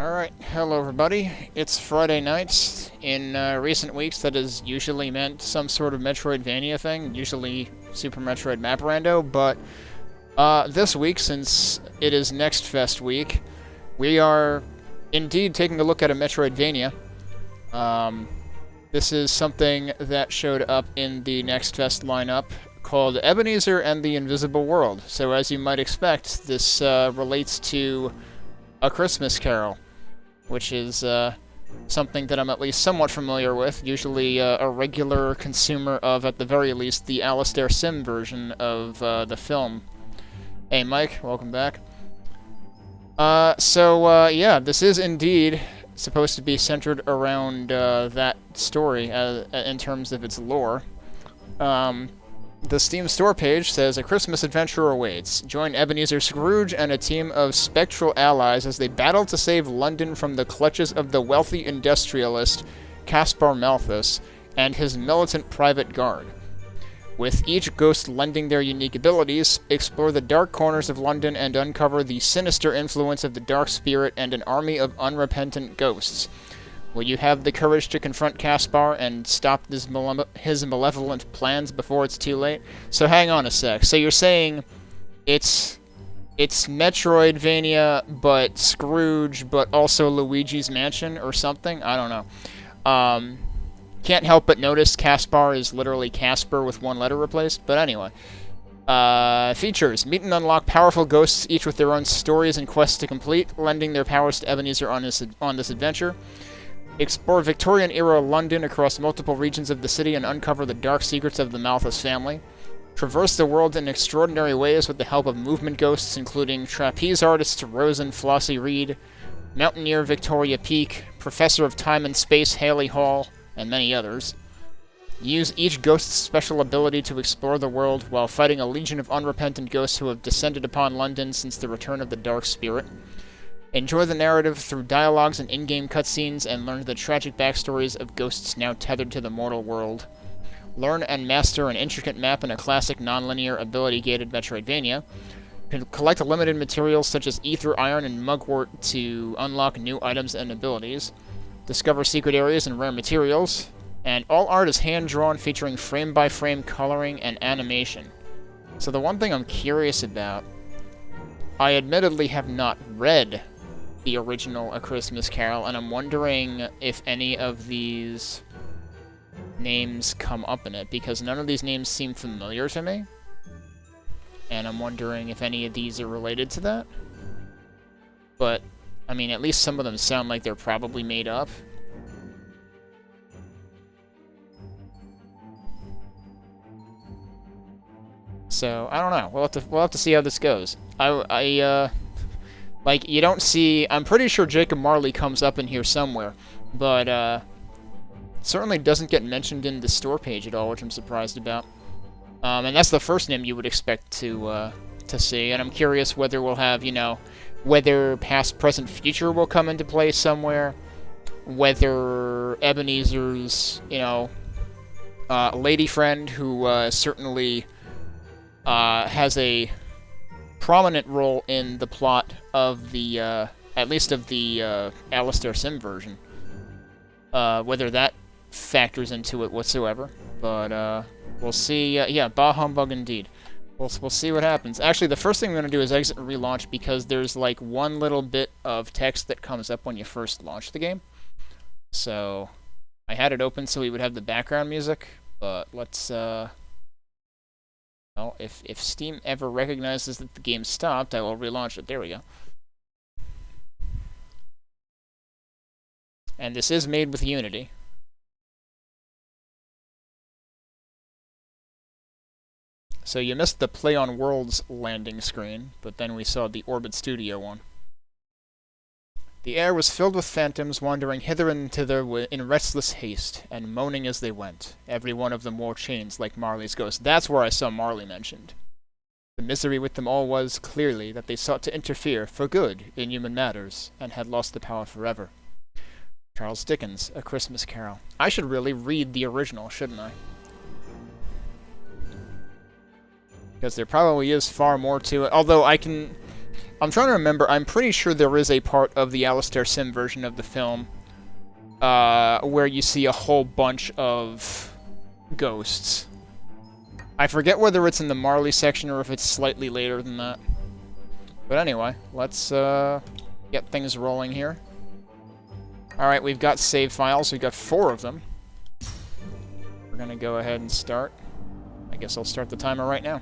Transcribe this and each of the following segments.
Alright, hello everybody. It's Friday night. In recent weeks, that has usually meant some sort of Metroidvania thing, usually Super Metroid Map Rando, but this week, since it is Next Fest week, we are indeed taking a look at a Metroidvania. This is something that showed up in the Next Fest lineup called Ebenezer and the Invisible World. So as you might expect, this relates to A Christmas Carol, which is something that I'm at least somewhat familiar with, usually a regular consumer of, at the very least, the Alistair Sim version of the film. Hey Mike, welcome back. Yeah, this is indeed supposed to be centered around that story in terms of its lore. The Steam store page says, "A Christmas adventure awaits. Join Ebenezer Scrooge and a team of spectral allies as they battle to save London from the clutches of the wealthy industrialist Caspar Malthus and his militant private guard. With each ghost lending their unique abilities, explore the dark corners of London and uncover the sinister influence of the dark spirit and an army of unrepentant ghosts. Will you have the courage to confront Caspar and stop his malevolent plans before it's too late?" So hang on a sec. So you're saying it's Metroidvania, but Scrooge, but also Luigi's Mansion or something? I don't know. Can't help but notice Caspar is literally Casper with one letter replaced. But anyway. Features. Meet and unlock powerful ghosts, each with their own stories and quests to complete, lending their powers to Ebenezer on this adventure. Explore Victorian-era London across multiple regions of the city and uncover the dark secrets of the Malthus family. Traverse the world in extraordinary ways with the help of movement ghosts, including trapeze artist Rose and Flossie Reed, mountaineer Victoria Peak, professor of time and space Haley Hall, and many others. Use each ghost's special ability to explore the world while fighting a legion of unrepentant ghosts who have descended upon London since the return of the Dark Spirit. Enjoy the narrative through dialogues and in-game cutscenes and learn the tragic backstories of ghosts now tethered to the mortal world. Learn and master an intricate map in a classic non-linear ability-gated Metroidvania. Collect limited materials such as ether, iron, and mugwort to unlock new items and abilities. Discover secret areas and rare materials. And all art is hand-drawn, featuring frame-by-frame coloring and animation. So the one thing I'm curious about, I admittedly have not read the original A Christmas Carol, and I'm wondering if any of these names come up in it, because none of these names seem familiar to me. And I'm wondering if any of these are related to that. But, I mean, at least some of them sound like they're probably made up. So, I don't know. We'll have to see how this goes. Like, you don't see... I'm pretty sure Jacob Marley comes up in here somewhere, but, certainly doesn't get mentioned in the store page at all, which I'm surprised about. And that's the first name you would expect to see, and I'm curious whether we'll have, you know, whether past, present, future will come into play somewhere, whether Ebenezer's, you know, lady friend, who, certainly, has a prominent role in the plot of the, at least of the, Alistair Sim version. Whether that factors into it whatsoever. But, we'll see. Yeah, bah humbug indeed. We'll see what happens. Actually, the first thing I'm going to do is exit and relaunch, because there's, like, one little bit of text that comes up when you first launch the game. So, I had it open so we would have the background music, but let's, well, if Steam ever recognizes that the game stopped, I will relaunch it. There we go. And this is made with Unity. So you missed the Play on Worlds landing screen, but then we saw the Orbit Studio one. The air was filled with phantoms wandering hither and thither in restless haste, and moaning as they went. Every one of them wore chains like Marley's ghost. That's where I saw Marley mentioned. The misery with them all was, clearly, that they sought to interfere, for good, in human matters, and had lost the power forever. Charles Dickens, A Christmas Carol. I should really read the original, shouldn't I? Because there probably is far more to it. Although I can... I'm trying to remember. I'm pretty sure there is a part of the Alistair Sim version of the film where you see a whole bunch of ghosts. I forget whether it's in the Marley section or if it's slightly later than that. But anyway, let's get things rolling here. Alright, we've got save files. We've got 4 of them. We're going to go ahead and start. I guess I'll start the timer right now.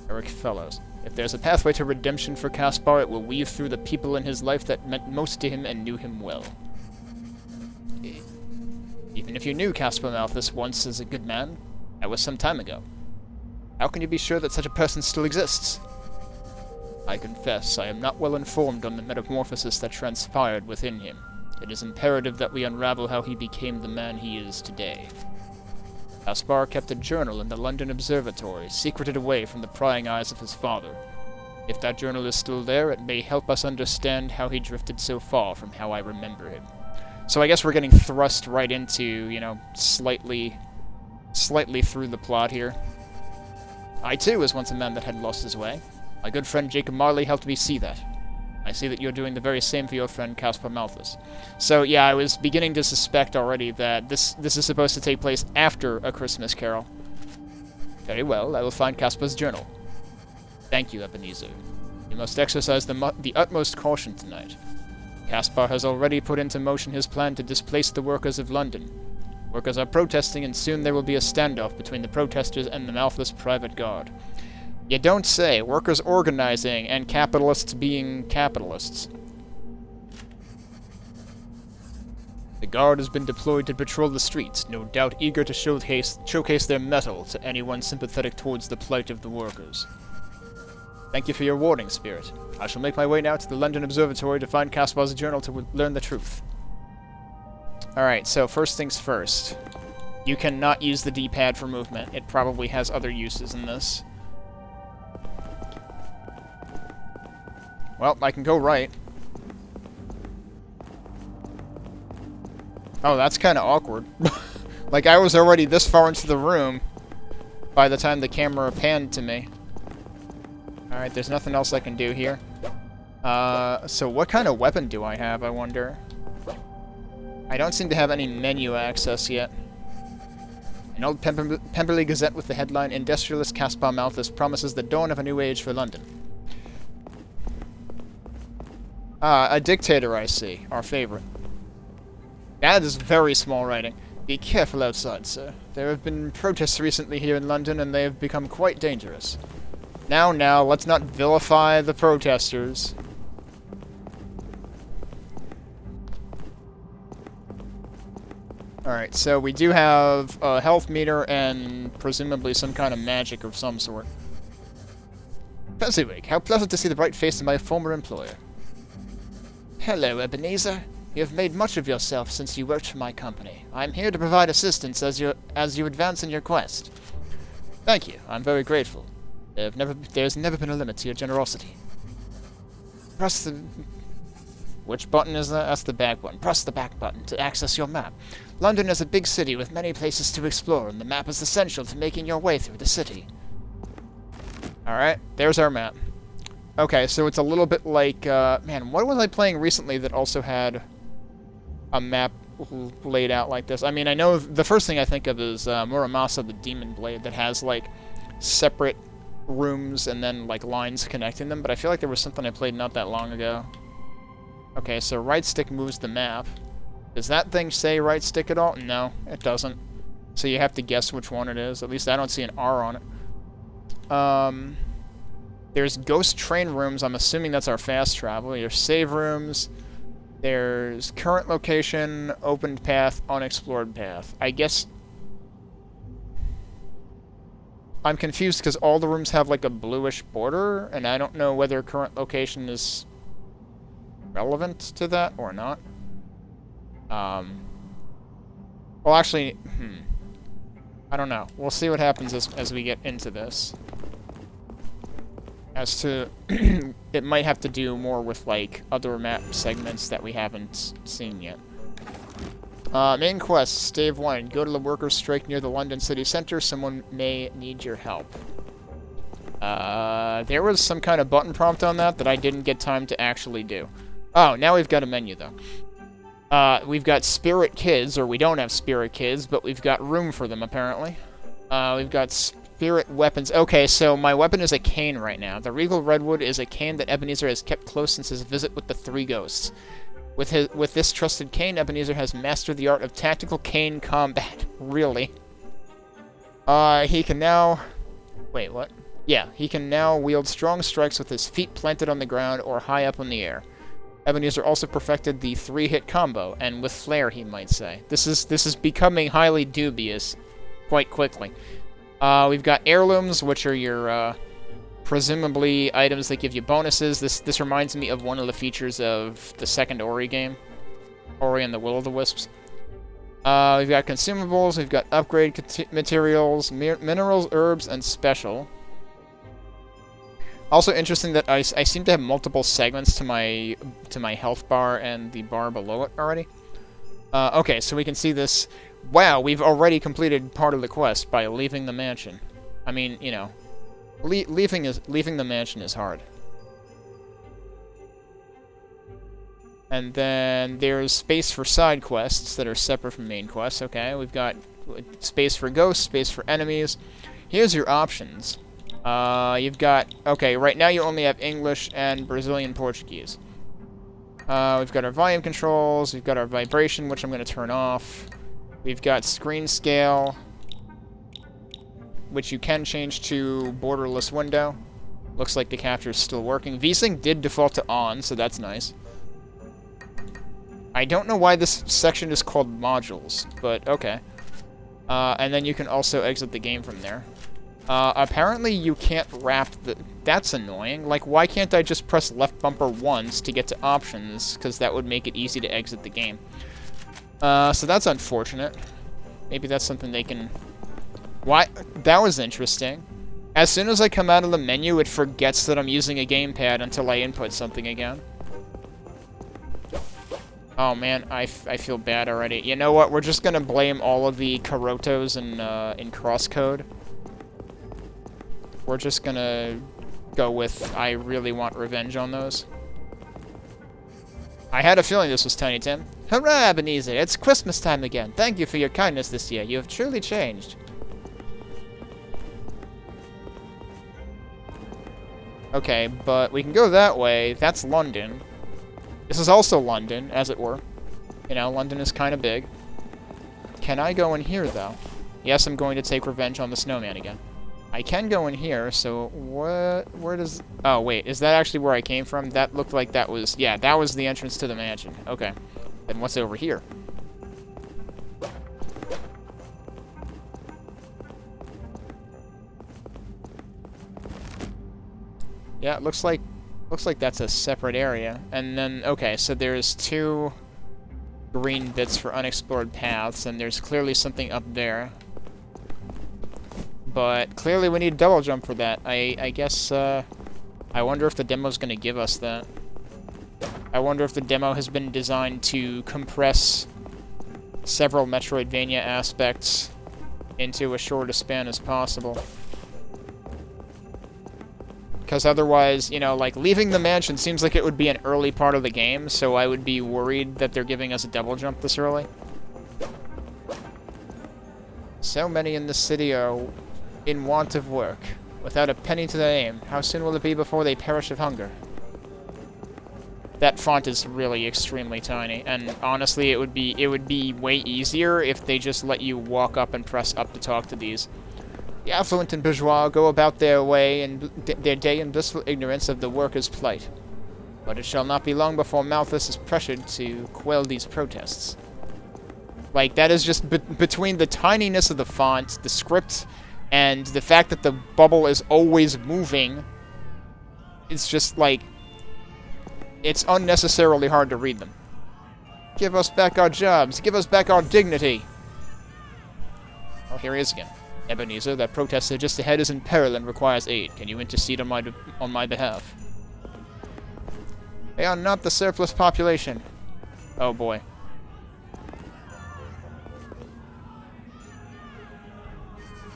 Eric Fellows. If there's a pathway to redemption for Caspar, it will weave through the people in his life that meant most to him and knew him well. Even if you knew Caspar Malthus once as a good man, that was some time ago. How can you be sure that such a person still exists? I confess, I am not well informed on the metamorphosis that transpired within him. It is imperative that we unravel how he became the man he is today. Caspar kept a journal in the London Observatory, secreted away from the prying eyes of his father. If that journal is still there, it may help us understand how he drifted so far from how I remember him. So I guess we're getting thrust right into, you know, slightly through the plot here. I, too, was once a man that had lost his way. My good friend Jacob Marley helped me see that. I see that you're doing the very same for your friend Caspar Malthus. So, yeah, I was beginning to suspect already that this is supposed to take place after A Christmas Carol. Very well, I will find Caspar's journal. Thank you, Ebenezer. You must exercise the utmost caution tonight. Caspar has already put into motion his plan to displace the workers of London. Workers are protesting, and soon there will be a standoff between the protesters and the Malthus private guard. You don't say. Workers organizing and capitalists being capitalists. The guard has been deployed to patrol the streets, no doubt eager to showcase their mettle to anyone sympathetic towards the plight of the workers. Thank you for your warning, Spirit. I shall make my way now to the London Observatory to find Caspar's journal to learn the truth. Alright, so first things first. You cannot use the D-pad for movement. It probably has other uses in this. Well, I can go right. Oh, that's kind of awkward. Like, I was already this far into the room by the time the camera panned to me. Alright, there's nothing else I can do here. So what kind of weapon do I have, I wonder? I don't seem to have any menu access yet. An old Pemberley Gazette with the headline, Industrialist Caspar Malthus promises the dawn of a new age for London. A dictator, I see. Our favorite. That is very small writing. Be careful outside, sir. There have been protests recently here in London, and they have become quite dangerous. Now, let's not vilify the protesters. Alright, so we do have a health meter and presumably some kind of magic of some sort. Fezziwig, how pleasant to see the bright face of my former employer. Hello, Ebenezer. You have made much of yourself since you worked for my company. I am here to provide assistance as you advance in your quest. Thank you. I'm very grateful. There's never been a limit to your generosity. Press the... Which button is that? That's the back button. Press the back button to access your map. London is a big city with many places to explore, and the map is essential to making your way through the city. Alright, there's our map. Okay, so it's a little bit like, man, what was I playing recently that also had a map laid out like this? I mean, I know the first thing I think of is Muramasa the Demon Blade that has, like, separate rooms and then, like, lines connecting them, but I feel like there was something I played not that long ago. Okay, so right stick moves the map. Does that thing say right stick at all? No, it doesn't. So you have to guess which one it is. At least I don't see an R on it. There's ghost train rooms. I'm assuming that's our fast travel. There's save rooms. There's current location, opened path, unexplored path. I guess... I'm confused because all the rooms have like a bluish border, and I don't know whether current location is relevant to that or not. Well, actually, I don't know. We'll see what happens as we get into this. As to... it might have to do more with, like, other map segments that we haven't seen yet. Main quest, Stave 1. Go to the workers' strike near the London city centre. Someone may need your help. There was some kind of button prompt on that I didn't get time to actually do. Oh, now we've got a menu, though. We've got spirit kids, or we don't have spirit kids, but we've got room for them, apparently. We've got spirit weapons. Okay, so my weapon is a cane right now. The Regal Redwood is a cane that Ebenezer has kept close since his visit with the three ghosts. With this trusted cane, Ebenezer has mastered the art of tactical cane combat. Really? He can now... Wait, what? Yeah, he can now wield strong strikes with his feet planted on the ground or high up in the air. Ebenezer also perfected the 3-hit combo, and with flair, he might say. This is becoming highly dubious quite quickly. We've got heirlooms, which are your, presumably items that give you bonuses. This reminds me of one of the features of the second Ori game. Ori and the Will-o'-the-Wisps. We've got consumables, we've got upgrade materials, minerals, herbs, and special. Also interesting that I seem to have multiple segments to my health bar and the bar below it already. Okay, so we can see this. Wow, we've already completed part of the quest by leaving the mansion. I mean, you know, leaving the mansion is hard. And then there's space for side quests that are separate from main quests. Okay, we've got space for ghosts, space for enemies. Here's your options. You've got... Okay, right now you only have English and Brazilian Portuguese. We've got our volume controls, we've got our vibration, which I'm going to turn off. We've got screen scale, which you can change to borderless window. Looks like the capture is still working. VSync did default to on, so that's nice. I don't know why this section is called modules, but okay. And then you can also exit the game from there. Apparently you can't wrap the... That's annoying. Like, why can't I just press left bumper once to get to options? Because that would make it easy to exit the game. So that's unfortunate. Maybe that's something they can... Why? That was interesting. As soon as I come out of the menu, it forgets that I'm using a gamepad until I input something again. Oh man, I feel bad already. You know what? We're just gonna blame all of the Karotos in crosscode. We're just gonna go with I really want revenge on those. I had a feeling this was Tiny Tim. Hurrah, Ebenezer! It's Christmas time again. Thank you for your kindness this year. You have truly changed. Okay, but we can go that way. That's London. This is also London, as it were. You know, London is kind of big. Can I go in here, though? Yes, I'm going to take revenge on the snowman again. I can go in here, so where does... Oh, wait, is that actually where I came from? That looked like that was... Yeah, that was the entrance to the mansion. Okay. Then what's over here? Yeah, it looks like that's a separate area. And then, okay, so there's 2 green bits for unexplored paths, and there's clearly something up there. But clearly we need double jump for that. I guess, I wonder if the demo's gonna give us that. I wonder if the demo has been designed to compress several Metroidvania aspects into as short a span as possible. Because otherwise, you know, like, leaving the mansion seems like it would be an early part of the game, so I would be worried that they're giving us a double jump this early. So many in the city are in want of work, without a penny to their name. How soon will it be before they perish of hunger? That font is really extremely tiny, and honestly, it would be way easier if they just let you walk up and press up to talk to these. The affluent and bourgeois go about their way and their day in blissful ignorance of the workers' plight. But it shall not be long before Malthus is pressured to quell these protests. Like, that is just between the tininess of the font, the script, and the fact that the bubble is always moving, it's just, like, it's unnecessarily hard to read them. Give us back our jobs. Give us back our dignity. Oh, here he is again. Ebenezer, that protester just ahead is in peril and requires aid. Can you intercede on my behalf? They are not the surplus population. Oh boy.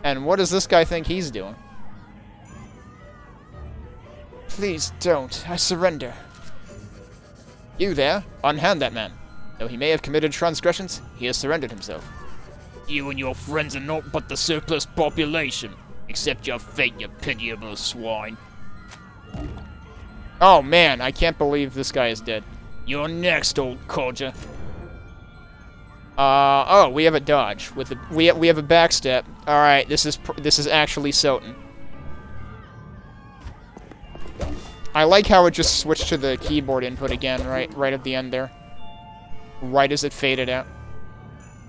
And what does this guy think he's doing? Please don't. I surrender. You there? Unhand that man. Though he may have committed transgressions, he has surrendered himself. You and your friends are not but the surplus population. Accept your fate, you pitiable swine. Oh man, I can't believe this guy is dead. You're next, old codger. Oh, we have a dodge with we have a backstep. All right, this is actually Soten. I like how it just switched to the keyboard input again, right at the end there, right as it faded out.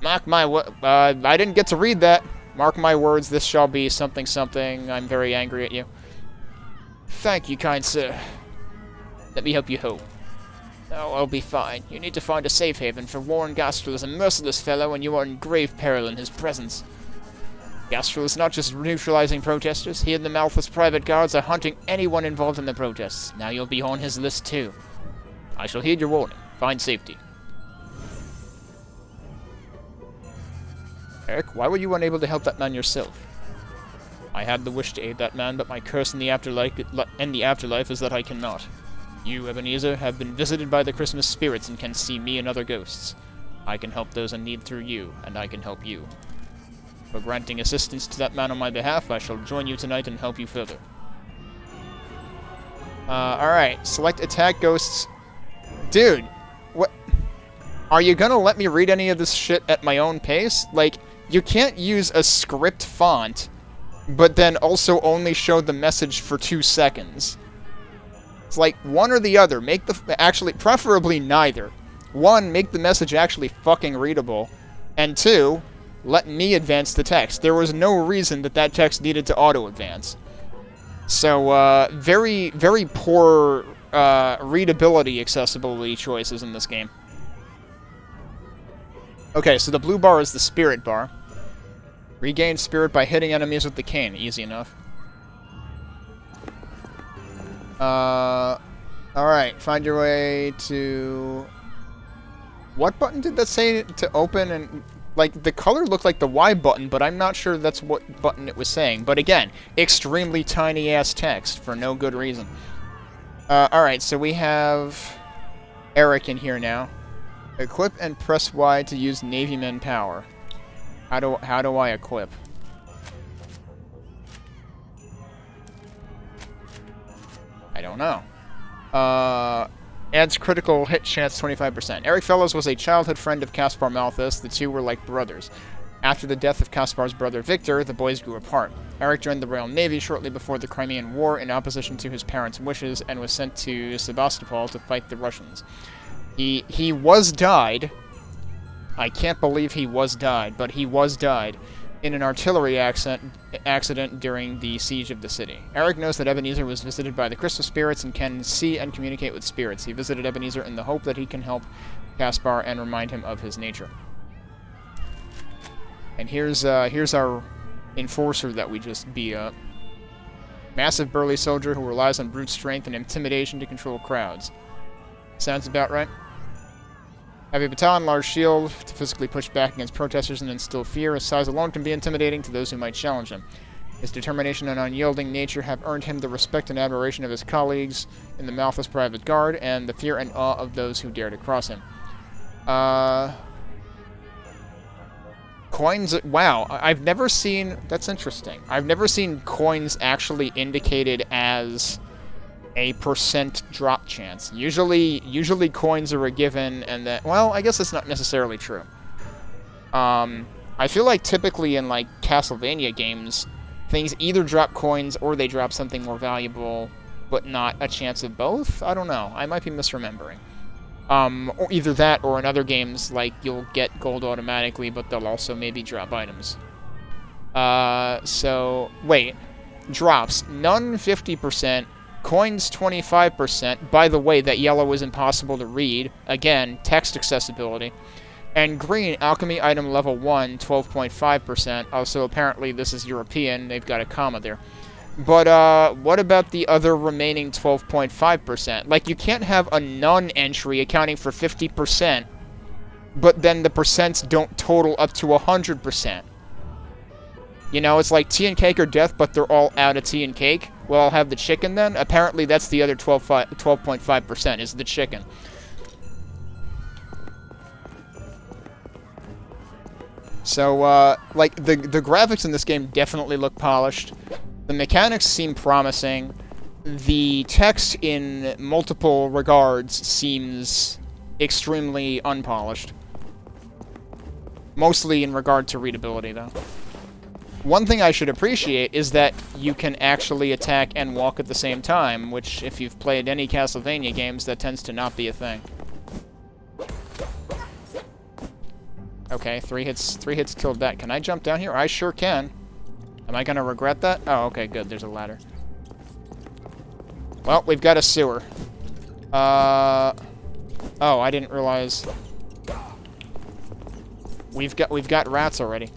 Mark my I didn't get to read that. Mark my words, this shall be something something. I'm very angry at you. Thank you, kind sir. Let me help you hope. Oh, I'll be fine. You need to find a safe haven, for Warren Gastrel is a merciless fellow, and you are in grave peril in his presence. Gastrel is not just neutralizing protesters. He and the Malthus private guards are hunting anyone involved in the protests. Now you'll be on his list too. I shall heed your warning. Find safety. Eric, why were you unable to help that man yourself? I had the wish to aid that man, but my curse in the afterlife is that I cannot. You, Ebenezer, have been visited by the Christmas spirits and can see me and other ghosts. I can help those in need through you, and I can help you. For granting assistance to that man on my behalf, I shall join you tonight and help you further. Alright. Select attack ghosts. Dude, what? Are you gonna let me read any of this shit at my own pace? Like, you can't use a script font, but then also only show the message for 2 seconds. It's like, one or the other. Make actually, preferably neither. 1, make the message actually fucking readable. And 2, let me advance the text. There was no reason that text needed to auto-advance. So, very, very poor, readability, accessibility choices in this game. Okay, so the blue bar is the spirit bar. Regain spirit by hitting enemies with the cane. Easy enough. Alright, find your way to... What button did that say to open? And, like, the color looked like the Y button, but I'm not sure that's what button it was saying. But again, extremely tiny-ass text for no good reason. Alright, so we have Eric in here now. Equip and press Y to use Navyman power. How do I equip? I don't know. Adds critical hit chance 25%. Eric Fellows was a childhood friend of Caspar Malthus. The two were like brothers. After the death of Caspar's brother Victor, the boys grew apart. Eric joined the Royal Navy shortly before the Crimean War in opposition to his parents' wishes and was sent to Sebastopol to fight the Russians. He was died. I can't believe he was died, but he was died in an artillery accident during the siege of the city. Eric knows that Ebenezer was visited by the Christmas spirits and can see and communicate with spirits. He visited Ebenezer in the hope that he can help Caspar and remind him of his nature. And here's our enforcer that we just beat up. Massive burly soldier who relies on brute strength and intimidation to control crowds. Sounds about right. Heavy baton, large shield to physically push back against protesters and instill fear. His size alone can be intimidating to those who might challenge him. His determination and unyielding nature have earned him the respect and admiration of his colleagues in the Malthus Private Guard, and the fear and awe of those who dare to cross him. Coins... Wow, I've never seen... That's interesting. I've never seen coins actually indicated as a % drop chance. Usually coins are a given, and that... Well, I guess that's not necessarily true. I feel like typically in, like, Castlevania games, things either drop coins or they drop something more valuable, but not a chance of both? I don't know. I might be misremembering. Or either that, or in other games, like, you'll get gold automatically, but they'll also maybe drop items. So... Wait. Drops. None 50%. Coins 25%. By the way, that yellow is impossible to read. Again, text accessibility. And green, alchemy item level 1, 12.5%. Also, apparently this is European. They've got a comma there. But, what about the other remaining 12.5%? Like, you can't have a none entry accounting for 50%, but then the percents don't total up to 100%. You know, it's like tea and cake or death, but they're all out of tea and cake. Well, I'll have the chicken then. Apparently, that's the other 12.5% is the chicken. So, like, the graphics in this game definitely look polished. The mechanics seem promising. The text in multiple regards seems extremely unpolished. Mostly in regard to readability, though. One thing I should appreciate is that you can actually attack and walk at the same time, which, if you've played any Castlevania games, that tends to not be a thing. Okay, three hits killed that. Can I jump down here? I sure can. Am I gonna regret that? Oh, okay, good. There's a ladder. Well, we've got a sewer. Oh, I didn't realize. We've got rats already.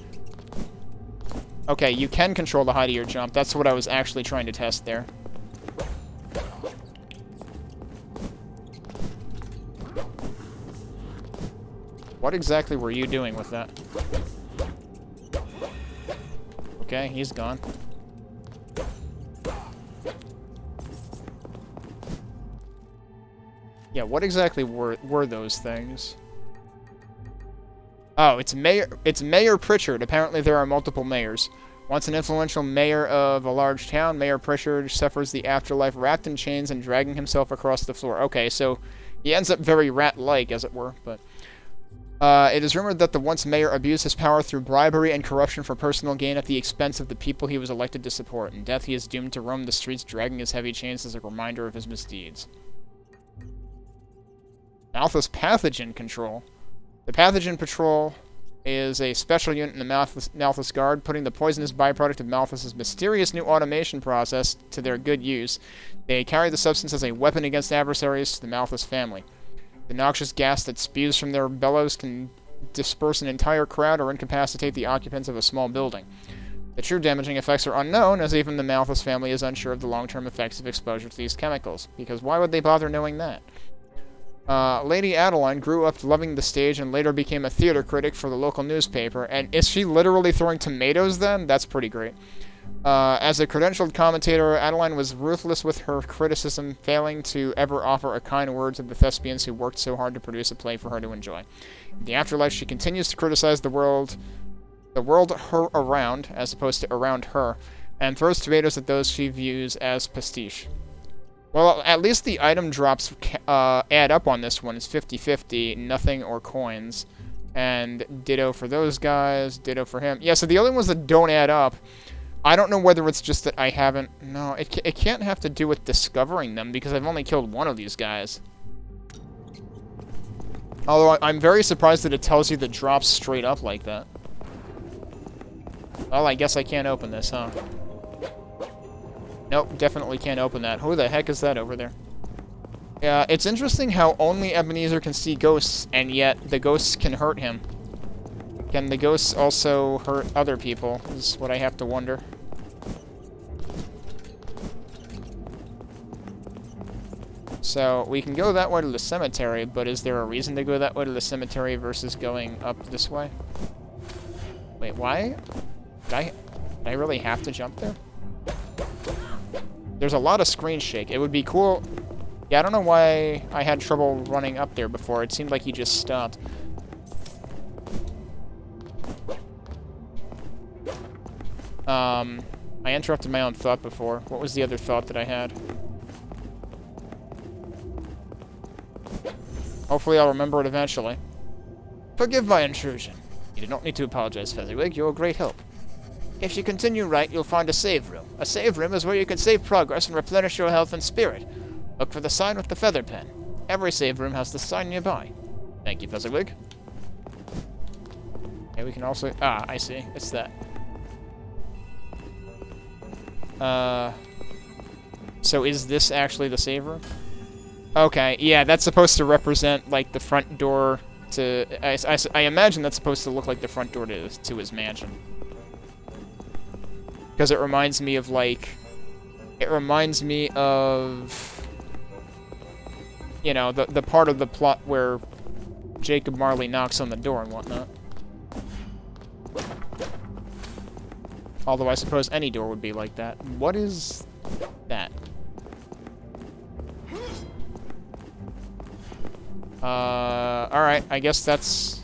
Okay, you can control the height of your jump. That's what I was actually trying to test there. What exactly were you doing with that? Okay, he's gone. Yeah, what exactly were those things? Oh, it's Mayor Pritchard. Apparently there are multiple mayors. Once an influential mayor of a large town, Mayor Pritchard suffers the afterlife wrapped in chains and dragging himself across the floor. Okay, so he ends up very rat-like, as it were, but... it is rumored that the once mayor abused his power through bribery and corruption for personal gain at the expense of the people he was elected to support. In death, he is doomed to roam the streets dragging his heavy chains as a reminder of his misdeeds. Malthus Pathogen Control. The Pathogen Patrol is a special unit in the Malthus Guard, putting the poisonous byproduct of Malthus's mysterious new automation process to their good use. They carry the substance as a weapon against adversaries to the Malthus family. The noxious gas that spews from their bellows can disperse an entire crowd or incapacitate the occupants of a small building. The true damaging effects are unknown, as even the Malthus family is unsure of the long-term effects of exposure to these chemicals, because why would they bother knowing that? Lady Adeline grew up loving the stage and later became a theater critic for the local newspaper. And is she literally throwing tomatoes then? That's pretty great. As a credentialed commentator, Adeline was ruthless with her criticism, failing to ever offer a kind word to the thespians who worked so hard to produce a play for her to enjoy. In the afterlife, she continues to criticize the world her around, as opposed to around her, and throws tomatoes at those she views as pastiche. Well, at least the item drops add up on this one. It's 50-50, nothing or coins. And ditto for those guys, ditto for him. Yeah, so the other ones that don't add up, I don't know whether it's just that I haven't... No, it can't have to do with discovering them, because I've only killed one of these guys. Although I'm very surprised that it tells you the drops straight up like that. Well, I guess I can't open this, huh? Nope, definitely can't open that. Who the heck is that over there? Yeah, it's interesting how only Ebenezer can see ghosts, and yet the ghosts can hurt him. Can the ghosts also hurt other people, is what I have to wonder. So, we can go that way to the cemetery, but is there a reason to go that way to the cemetery versus going up this way? Wait, why? Did I really have to jump there? There's a lot of screen shake. It would be cool... Yeah, I don't know why I had trouble running up there before. It seemed like he just stopped. I interrupted my own thought before. What was the other thought that I had? Hopefully I'll remember it eventually. Forgive my intrusion. You do not need to apologize, Fezziwig. You're a great help. If you continue right, you'll find a save room. A save room is where you can save progress and replenish your health and spirit. Look for the sign with the feather pen. Every save room has the sign nearby. Thank you, Fezziwig. Okay, we can also... Ah, I see. It's that. So is this actually the save room? Okay, yeah, that's supposed to represent, like, the front door to... I imagine that's supposed to look like the front door to his mansion. Because it reminds me of, like... It reminds me of... You know, the part of the plot where Jacob Marley knocks on the door and whatnot. Although I suppose any door would be like that. What is that? Alright, I guess that's...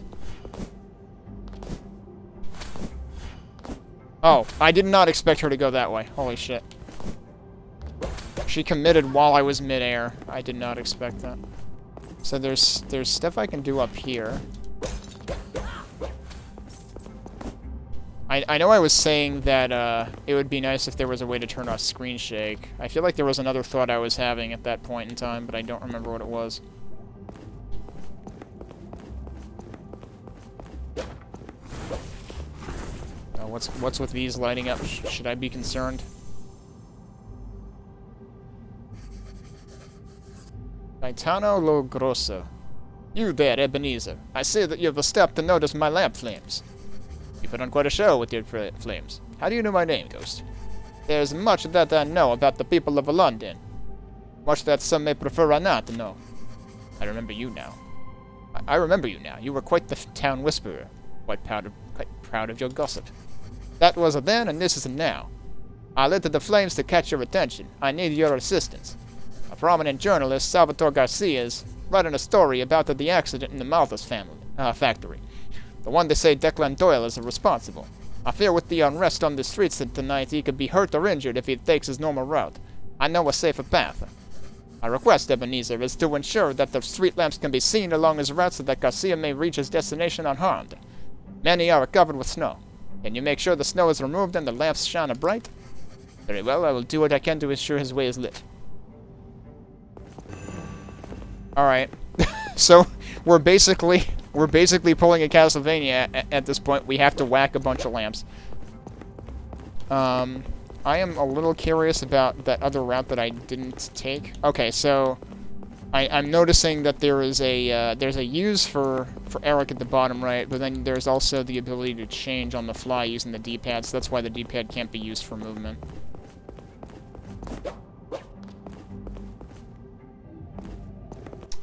Oh, I did not expect her to go that way. Holy shit. She committed while I was midair. I did not expect that. So there's stuff I can do up here. I know I was saying that it would be nice if there was a way to turn off screen shake. I feel like there was another thought I was having at that point in time, but I don't remember what it was. What's with these lighting up? Should I be concerned? Gaetano Logrosso. You there, Ebenezer. I see that you've stopped to notice my lamp flames. You put on quite a show with your flames. How do you know my name, Ghost? There's much that I know about the people of London. Much that some may prefer I not to know. I remember you now. I remember you now. You were quite the town whisperer. Quite proud of your gossip. That was a then, and this is a now. I lit the flames to catch your attention. I need your assistance. A prominent journalist, Salvatore Garcia, is writing a story about the accident in the Malthus factory. The one they say Declan Doyle is responsible. I fear with the unrest on the streets tonight he could be hurt or injured if he takes his normal route. I know a safer path. Our request, Ebenezer, is to ensure that the street lamps can be seen along his route so that Garcia may reach his destination unharmed. Many are covered with snow. Can you make sure the snow is removed and the lamps shine bright? Very well, I will do what I can to ensure his way is lit. Alright. So, we're basically pulling a Castlevania at this point. We have to whack a bunch of lamps. I am a little curious about that other route that I didn't take. Okay, so I'm noticing that there's a use for Eric at the bottom right, but then there's also the ability to change on the fly using the D-pad, so that's why the D-pad can't be used for movement.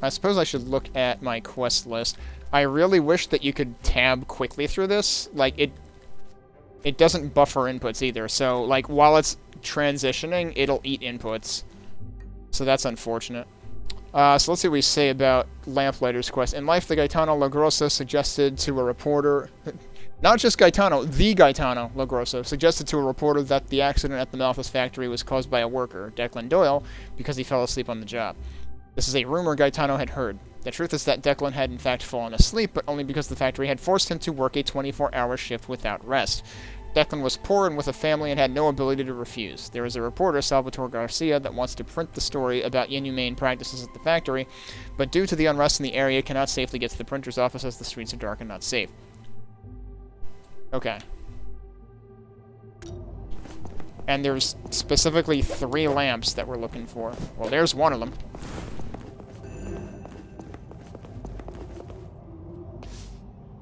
I suppose I should look at my quest list. I really wish that you could tab quickly through this. Like, it doesn't buffer inputs either, so, like, while it's transitioning, it'll eat inputs. So that's unfortunate. So let's see what we say about Lamplighter's quest. In life, the Gaetano Logrosso suggested to a reporter... Not just Gaetano, the Gaetano Logrosso suggested to a reporter that the accident at the Malthus factory was caused by a worker, Declan Doyle, because he fell asleep on the job. This is a rumor Gaetano had heard. The truth is that Declan had in fact fallen asleep, but only because the factory had forced him to work a 24-hour shift without rest. Declan was poor and with a family and had no ability to refuse. There is a reporter, Salvatore Garcia, that wants to print the story about inhumane practices at the factory, but due to the unrest in the area, cannot safely get to the printer's office as the streets are dark and not safe. Okay. And there's specifically 3 lamps that we're looking for. Well, there's one of them.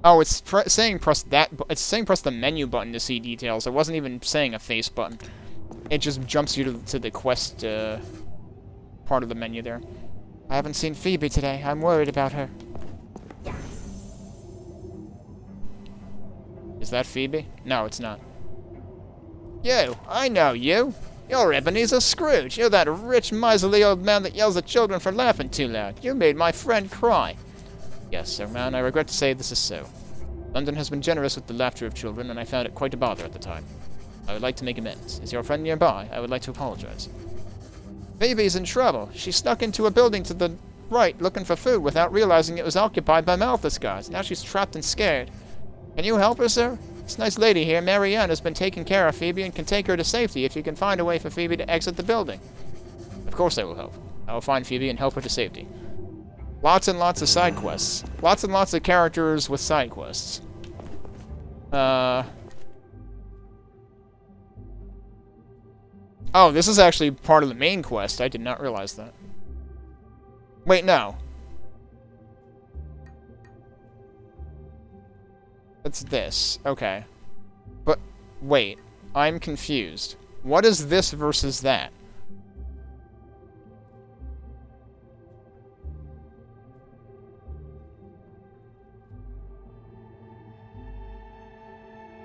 Oh, it's saying press that. It's saying press the menu button to see details. It wasn't even saying a face button. It just jumps you to the quest part of the menu there. I haven't seen Phoebe today. I'm worried about her. Is that Phoebe? No, it's not. You! I know you! You're Ebenezer Scrooge! You're that rich, miserly old man that yells at children for laughing too loud. You made my friend cry. Yes, sir, man, I regret to say this is so. London has been generous with the laughter of children, and I found it quite a bother at the time. I would like to make amends. Is your friend nearby? I would like to apologize. Phoebe's in trouble. She snuck into a building to the right looking for food without realizing it was occupied by Malthus guards. Now she's trapped and scared. Can you help her, sir? This nice lady here, Marianne, has been taking care of Phoebe and can take her to safety if you can find a way for Phoebe to exit the building. Of course I will help. I will find Phoebe and help her to safety. Lots and lots of side quests. Lots and lots of characters with side quests. Oh, this is actually part of the main quest. I did not realize that. Wait, no. It's this. Okay. But, wait. I'm confused. What is this versus that?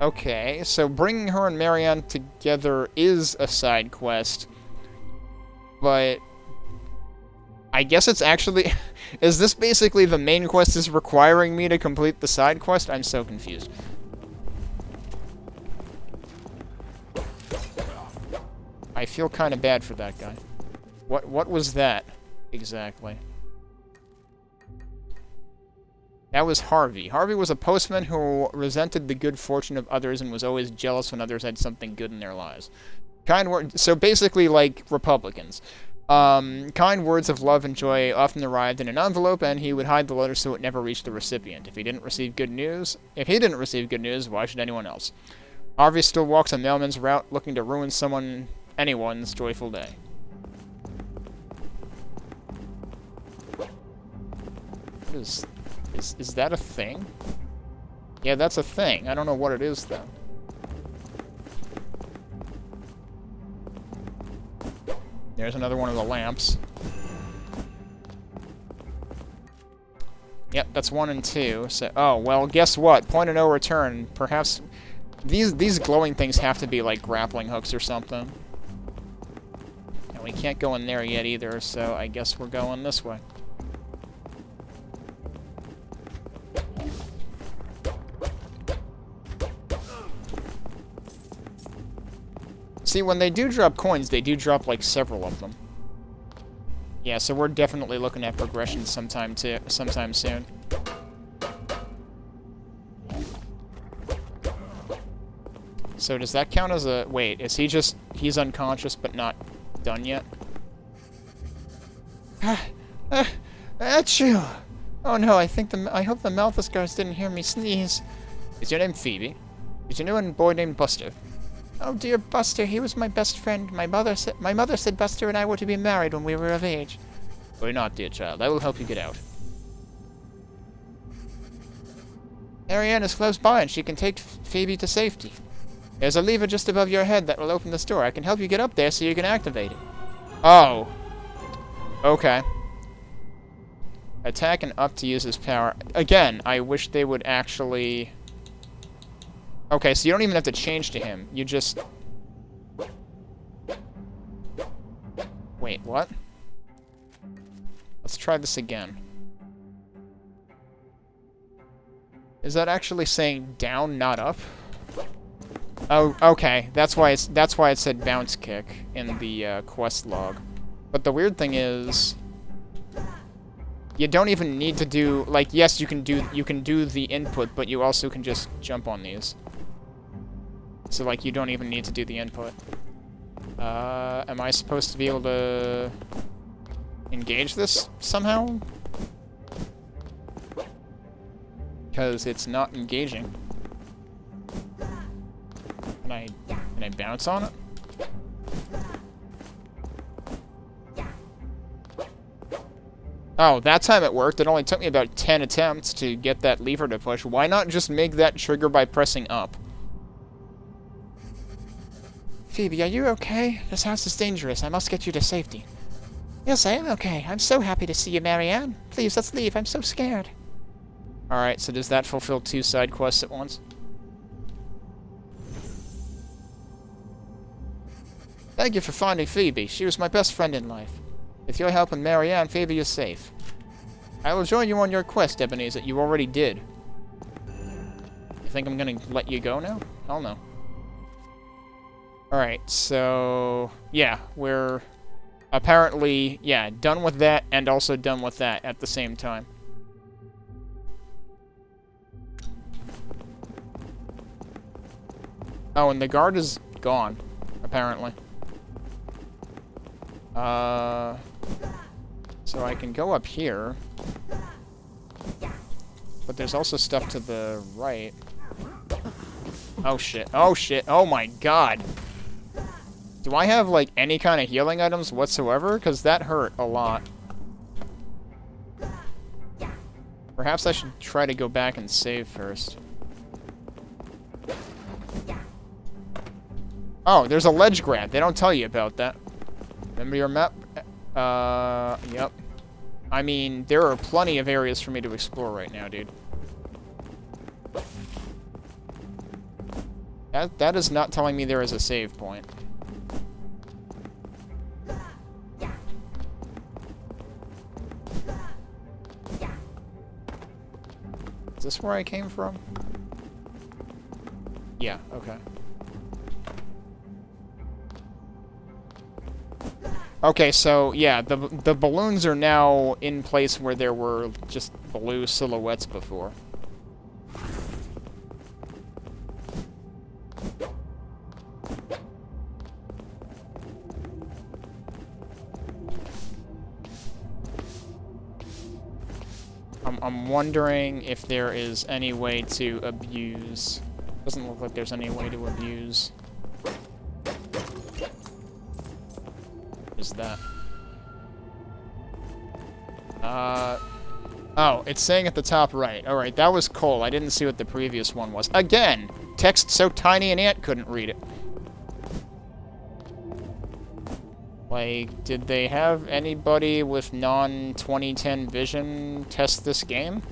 Okay, so bringing her and Marianne together is a side quest. But I guess it's actually... Is this basically the main quest is requiring me to complete the side quest? I'm so confused. I feel kind of bad for that guy. What was that exactly? That was Harvey. Harvey was a postman who resented the good fortune of others and was always jealous when others had something good in their lives. Kind words. So basically, like Republicans. Kind words of love and joy often arrived in an envelope, and he would hide the letter so it never reached the recipient. If he didn't receive good news, why should anyone else? Harvey still walks a mailman's route, looking to ruin anyone's joyful day. What is that a thing? Yeah, that's a thing. I don't know what it is, though. There's another one of the lamps. Yep, that's 1 and 2. So, oh, well, guess what? Point of no return. Perhaps these glowing things have to be like grappling hooks or something. And we can't go in there yet either, so I guess we're going this way. See, when they do drop coins, they do drop, like, several of them. Yeah, so we're definitely looking at progression sometime soon. So does that count as a... Wait, is he just... He's unconscious but not done yet? Achoo! Oh no, I hope the Malthus guards didn't hear me sneeze. Is your name Phoebe? Is your new boy named Buster? Oh dear Buster, he was my best friend. My mother said Buster and I were to be married when we were of age. We're not, dear child. I will help you get out. Marianne is close by and she can take Phoebe to safety. There's a lever just above your head that will open this door. I can help you get up there so you can activate it. Oh. Okay. Attack and up to use his power. Again, I wish they would actually... Okay, so you don't even have to change to him. You just... Wait, what? Let's try this again. Is that actually saying down, not up? Oh, okay. That's why it said bounce kick in the quest log. But the weird thing is, you don't even need to do like yes, you can do the input, but you also can just jump on these. So like you don't even need to do the input. Am I supposed to be able to engage this somehow? Because it's not engaging. Can I bounce on it? Oh, that time it worked. It only took me about 10 attempts to get that lever to push. Why not just make that trigger by pressing up? Phoebe, are you okay? This house is dangerous. I must get you to safety. Yes, I am okay. I'm so happy to see you, Marianne. Please, let's leave. I'm so scared. Alright, so does that fulfill 2 side quests at once? Thank you for finding Phoebe. She was my best friend in life. With your help and Marianne, Phoebe is safe. I will join you on your quest, Ebenezer. You already did. You think I'm gonna let you go now? Hell no. Alright, so... yeah, we're apparently, yeah, done with that and also done with that at the same time. Oh, and the guard is gone, apparently. So I can go up here. But there's also stuff to the right. Oh shit, oh shit, oh my god! Do I have, like, any kind of healing items whatsoever? Because that hurt a lot. Perhaps I should try to go back and save first. Oh, there's a ledge grab. They don't tell you about that. Remember your map? Yep. I mean, there are plenty of areas for me to explore right now, dude. That is not telling me there is a save point. Is this where I came from? Yeah, okay. Okay, so, yeah, the balloons are now in place where there were just blue silhouettes before. I'm wondering if there is any way to abuse... Doesn't look like there's any way to abuse... Is that? Oh, it's saying at the top right. Alright, that was cool. I didn't see what the previous one was. Again! Text so tiny an ant couldn't read it. Like, did they have anybody with non-2010 vision test this game?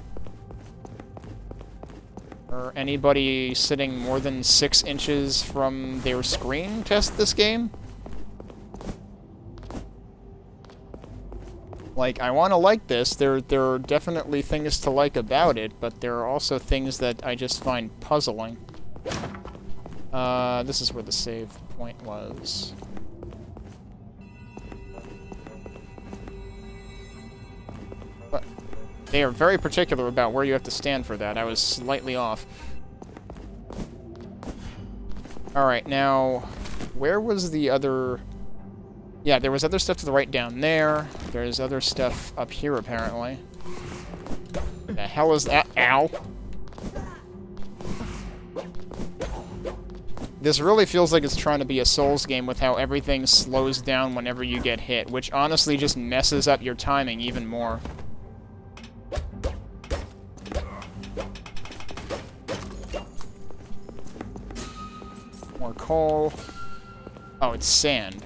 Or anybody sitting more than 6 inches from their screen test this game? Like, I want to like this. There are definitely things to like about it, but there are also things that I just find puzzling. This is where the save point was. But they are very particular about where you have to stand for that. I was slightly off. Alright, now, where was the other... Yeah, there was other stuff to the right down there. There's other stuff up here, apparently. The hell is that? Ow! This really feels like it's trying to be a Souls game with how everything slows down whenever you get hit, which honestly just messes up your timing even more. More coal. Oh, it's sand.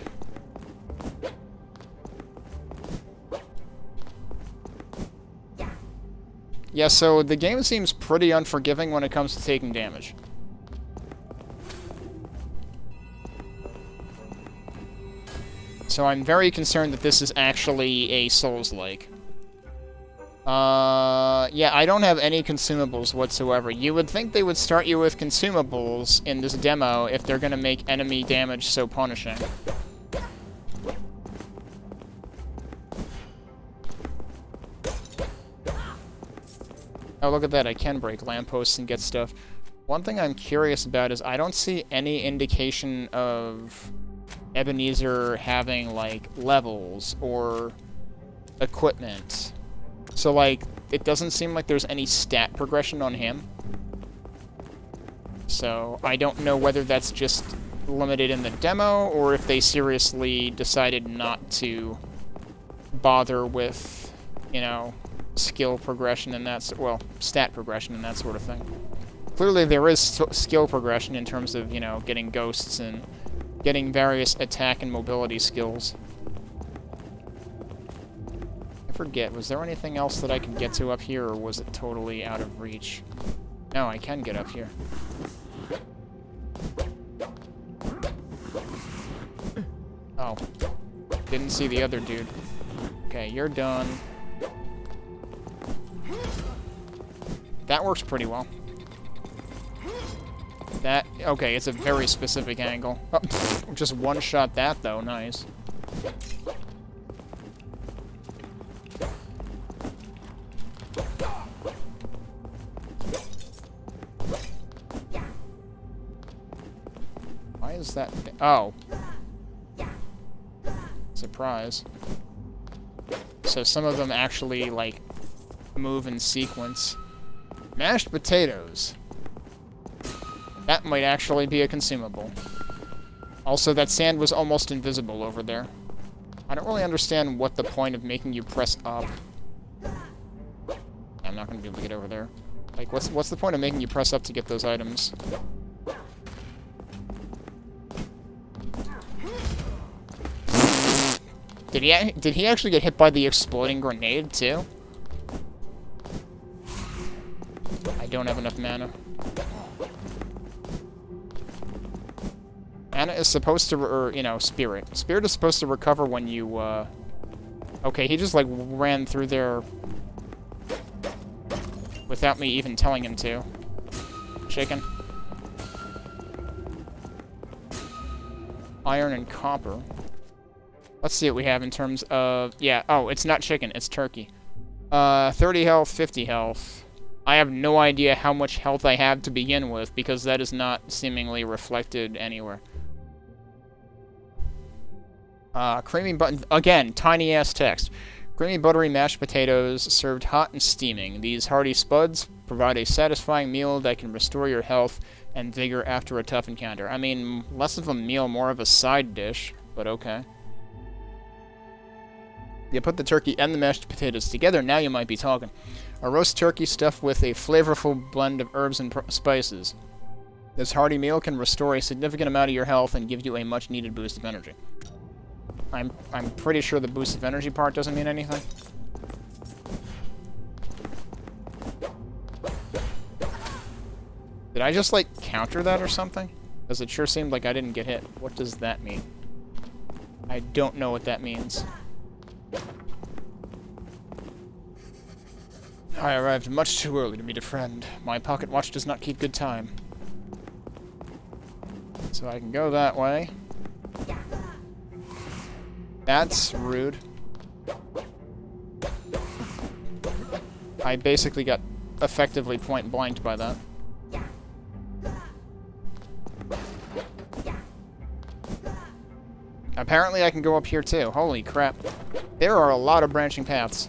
Yeah, so the game seems pretty unforgiving when it comes to taking damage. So I'm very concerned that this is actually a Souls-like. Yeah, I don't have any consumables whatsoever. You would think they would start you with consumables in this demo if they're gonna make enemy damage so punishing. Oh, look at that, I can break lampposts and get stuff. One thing I'm curious about is I don't see any indication of Ebenezer having, like, levels or equipment. So, like, it doesn't seem like there's any stat progression on him. So, I don't know whether that's just limited in the demo, or if they seriously decided not to bother with, you know, skill progression and that's, well, stat progression and that sort of thing. Clearly there is skill progression in terms of, you know, getting ghosts and getting various attack and mobility skills. I forget, was there anything else that I could get to up here, or was it totally out of reach? No, I can get up here. Oh. Didn't see the other dude. Okay, you're done. That works pretty well. That, okay, it's a very specific angle. Oh, just one-shot that, though. Nice. Why is that? Oh. Surprise. So some of them actually, like, move in sequence. Mashed potatoes. That might actually be a consumable. Also, that sand was almost invisible over there. I don't really understand what the point of making you press up. I'm not going to be able to get over there. Like, what's the point of making you press up to get those items? Did he actually get hit by the exploding grenade, too? I don't have enough mana. Mana is supposed to, or, you know, Spirit. Spirit is supposed to recover when you, Okay, he just, like, ran through there without me even telling him to. Chicken. Iron and copper. Let's see what we have in terms of... Yeah, oh, it's not chicken, it's turkey. 30 health, 50 health. I have no idea how much health I have to begin with, because that is not seemingly reflected anywhere. Creamy button... Again, tiny-ass text. Creamy buttery mashed potatoes served hot and steaming. These hearty spuds provide a satisfying meal that can restore your health and vigor after a tough encounter. I mean, less of a meal, more of a side dish, but okay. You put the turkey and the mashed potatoes together, now you might be talking. A roast turkey stuffed with a flavorful blend of herbs and spices. This hearty meal can restore a significant amount of your health and give you a much-needed boost of energy. I'm pretty sure the boost of energy part doesn't mean anything. Did I just, like, counter that or something? Because it sure seemed like I didn't get hit. What does that mean? I don't know what that means. I arrived much too early to meet a friend. My pocket watch does not keep good time. So I can go that way. That's rude. I basically got effectively point blanked by that. Apparently I can go up here too. Holy crap. There are a lot of branching paths.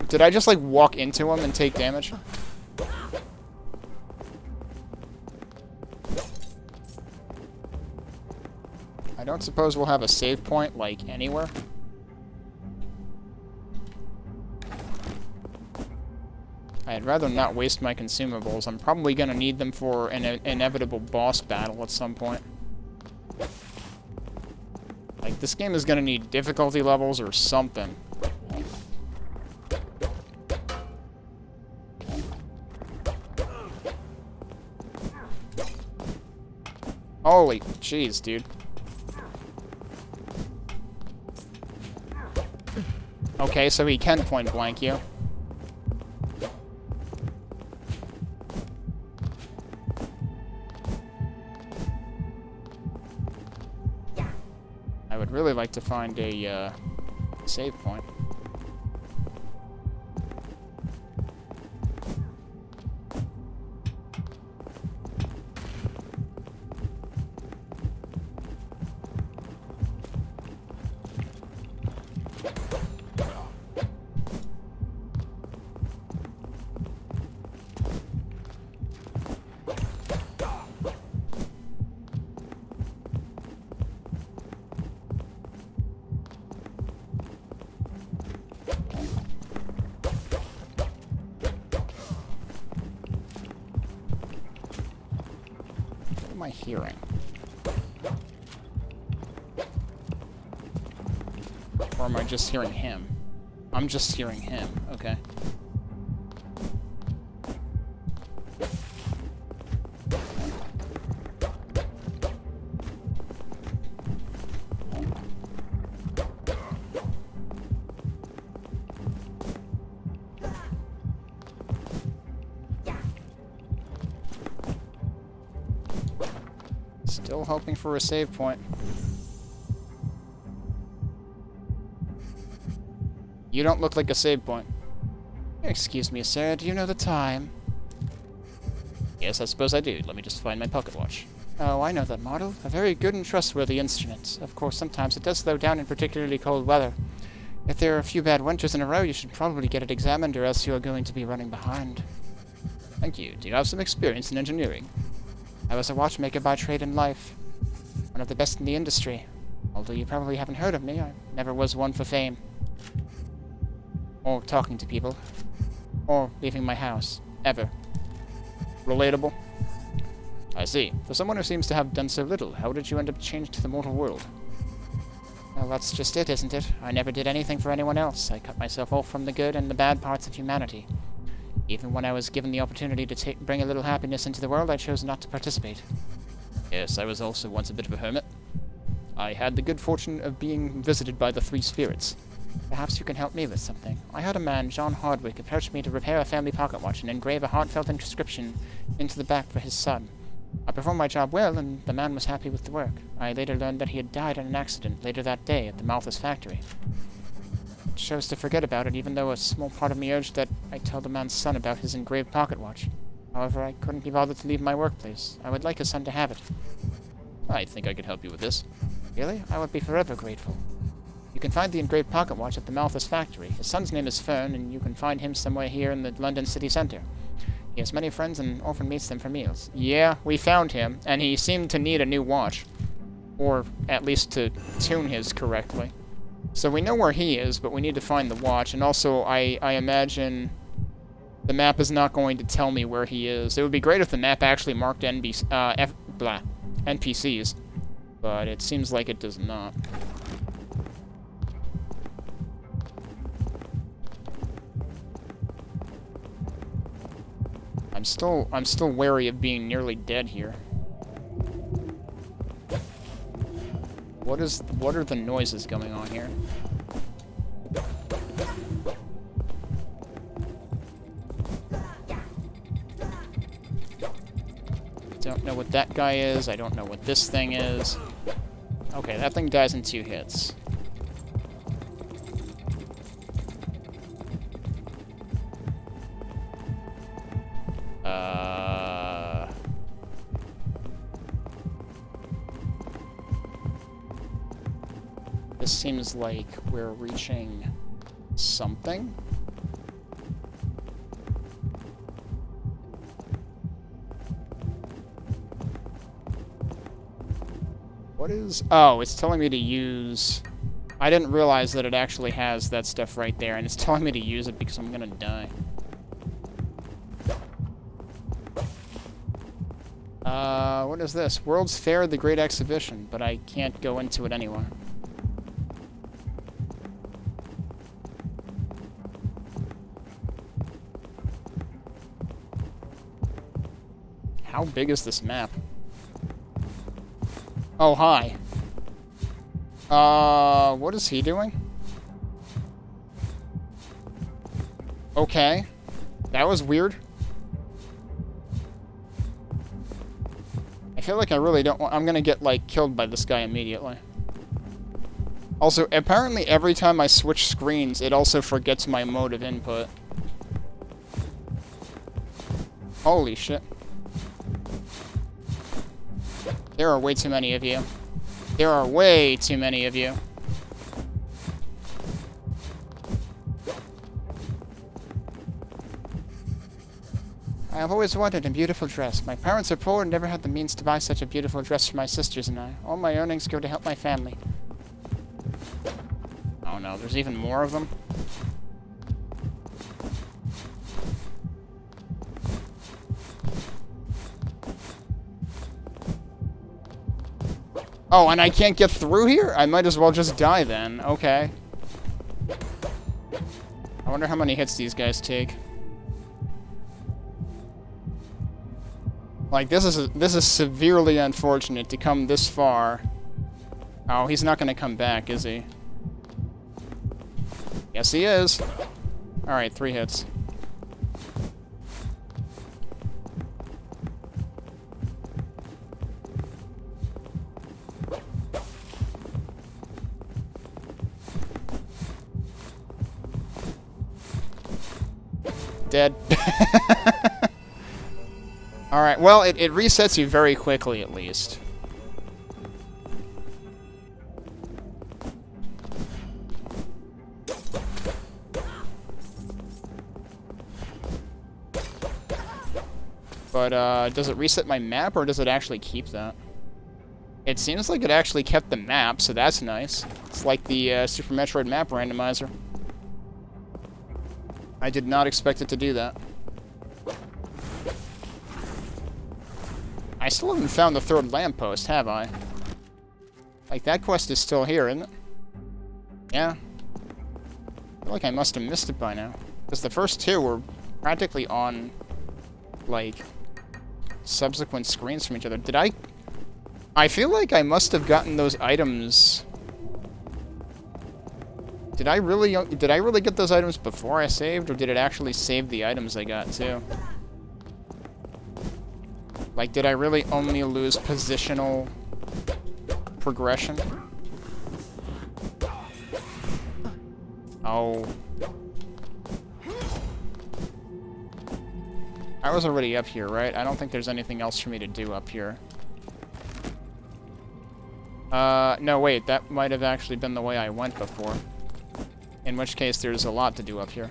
Did I just, like, walk into them and take damage? I don't suppose we'll have a save point, like, anywhere. I'd rather not waste my consumables. I'm probably gonna need them for an inevitable boss battle at some point. Like, this game is gonna need difficulty levels or something. Holy jeez, dude. Okay, so he can point blank you. I would really like to find a save point. What am I hearing? Or am I just hearing him? I'm just hearing him, okay. Still hoping for a save point. You don't look like a save point. Excuse me, sir, do you know the time? Yes, I suppose I do. Let me just find my pocket watch. Oh, I know that model. A very good and trustworthy instrument. Of course, sometimes it does slow down in particularly cold weather. If there are a few bad winters in a row, you should probably get it examined, or else you are going to be running behind. Thank you. Do you have some experience in engineering? I was a watchmaker by trade in life. One of the best in the industry. Although you probably haven't heard of me, I never was one for fame. Or talking to people. Or leaving my house. Ever. Relatable. I I see. For someone who seems to have done so little, how did you end up changed to the mortal world? Well, that's just it, isn't it? I never did anything for anyone else. I cut myself off from the good and the bad parts of humanity. Even when I was given the opportunity to bring a little happiness into the world, I chose not to participate. Yes, I was also once a bit of a hermit. I had the good fortune of being visited by the three spirits. Perhaps you can help me with something. I had a man, John Hardwick, approach me to repair a family pocket watch and engrave a heartfelt inscription into the back for his son. I performed my job well, and the man was happy with the work. I later learned that he had died in an accident later that day at the Malthus factory. I chose to forget about it, even though a small part of me urged that I tell the man's son about his engraved pocket watch. However, I couldn't be bothered to leave my workplace. I would like his son to have it. I think I could help you with this. Really? I would be forever grateful. You can find the engraved pocket watch at the Malthus factory. His son's name is Fern, and you can find him somewhere here in the London city centre. He has many friends and often meets them for meals. Yeah, we found him, and he seemed to need a new watch. Or at least to tune his correctly. So we know where he is, but we need to find the watch, and also I imagine the map is not going to tell me where he is. It would be great if the map actually marked NPCs, but it seems like it does not. I'm still wary of being nearly dead here. What are the noises going on here? Don't know what that guy is. I don't know what this thing is. Okay, that thing dies in 2 hits. This seems like we're reaching something. What is... Oh, it's telling me to use... I didn't realize that it actually has that stuff right there, and it's telling me to use it because I'm gonna die. What is this? World's Fair, the Great Exhibition, but I can't go into it anyway. How big is this map? Oh, hi. What is he doing? Okay. That was weird. I feel like I really don't want... I'm gonna get, like, killed by this guy immediately. Also, apparently every time I switch screens, it also forgets my mode of input. Holy shit. There are way too many of you. There are way too many of you. I have always wanted a beautiful dress. My parents are poor and never had the means to buy such a beautiful dress for my sisters and I. All my earnings go to help my family. Oh no, there's even more of them? Oh, and I can't get through here? I might as well just die then. Okay. I wonder how many hits these guys take. Like, this is severely unfortunate to come this far. Oh, he's not gonna come back, is he? Yes, he is. Alright, 3 hits. Dead. Alright, well, it resets you very quickly, at least. But, does it reset my map, or does it actually keep that? It seems like it actually kept the map, so that's nice. It's like the, Super Metroid map randomizer. I did not expect it to do that. I still haven't found the third lamppost, have I? Like, that quest is still here, isn't it? Yeah. I feel like I must have missed it by now. Because the first two were practically on, like, subsequent screens from each other. Did I feel like I must have gotten those items... Did I really get those items before I saved, or did it actually save the items I got, too? Like, did I really only lose positional progression? Oh. I was already up here, right? I don't think there's anything else for me to do up here. No, wait, that might have actually been the way I went before. In which case, there's a lot to do up here.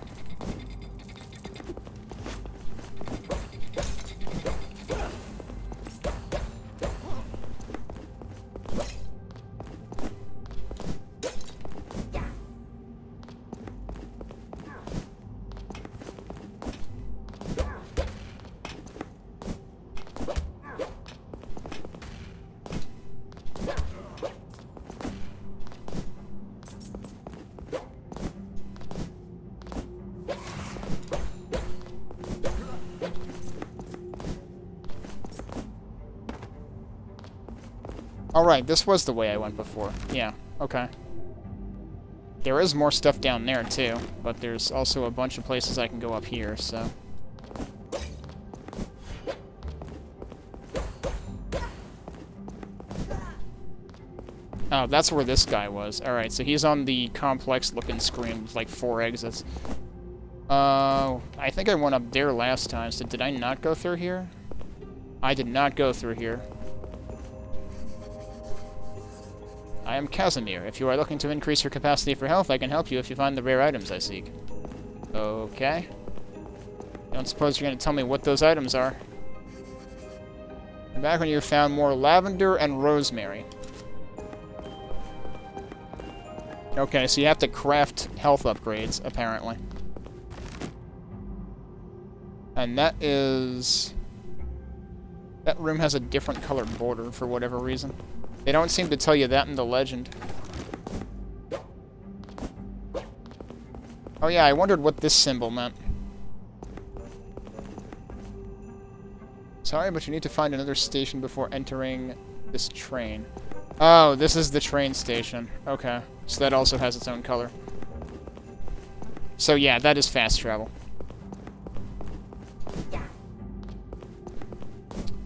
Alright, this was the way I went before. Yeah, okay. There is more stuff down there, too, but there's also a bunch of places I can go up here, so... Oh, that's where this guy was. Alright, so he's on the complex-looking screen with, like, 4 exits. I think I went up there last time, so did I not go through here? I did not go through here. I am Casimir. If you are looking to increase your capacity for health, I can help you if you find the rare items I seek. Okay. I don't suppose you're going to tell me what those items are. Back when you found more lavender and rosemary. Okay, so you have to craft health upgrades, apparently. And that is... That room has a different colored border for whatever reason. They don't seem to tell you that in the legend. Oh yeah, I wondered what this symbol meant. Sorry, but you need to find another station before entering this train. Oh, this is the train station. Okay, so that also has its own color. So yeah, that is fast travel.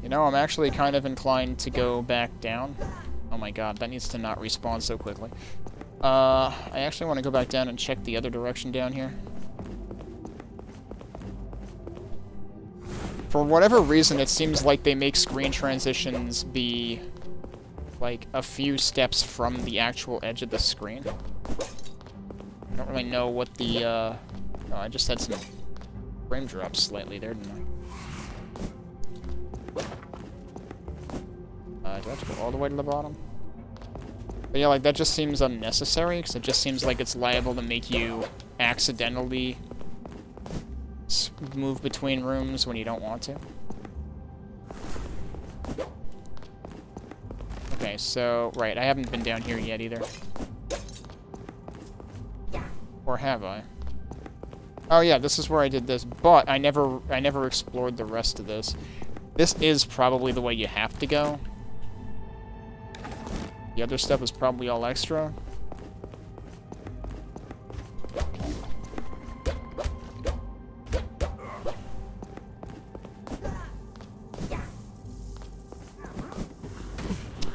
You know, I'm actually kind of inclined to go back down. Oh my god, that needs to not respawn so quickly. I actually want to go back down and check the other direction down here. For whatever reason, it seems like they make screen transitions be, like, a few steps from the actual edge of the screen. I don't really know what the, Oh, I just had some frame drops slightly there, didn't I? Do I have to go all the way to the bottom? But yeah, like, that just seems unnecessary, because it just seems like it's liable to make you accidentally move between rooms when you don't want to. Okay, so, right, I haven't been down here yet either. Or have I? Oh yeah, this is where I did this, but I never explored the rest of this. This is probably the way you have to go. The other stuff is probably all extra.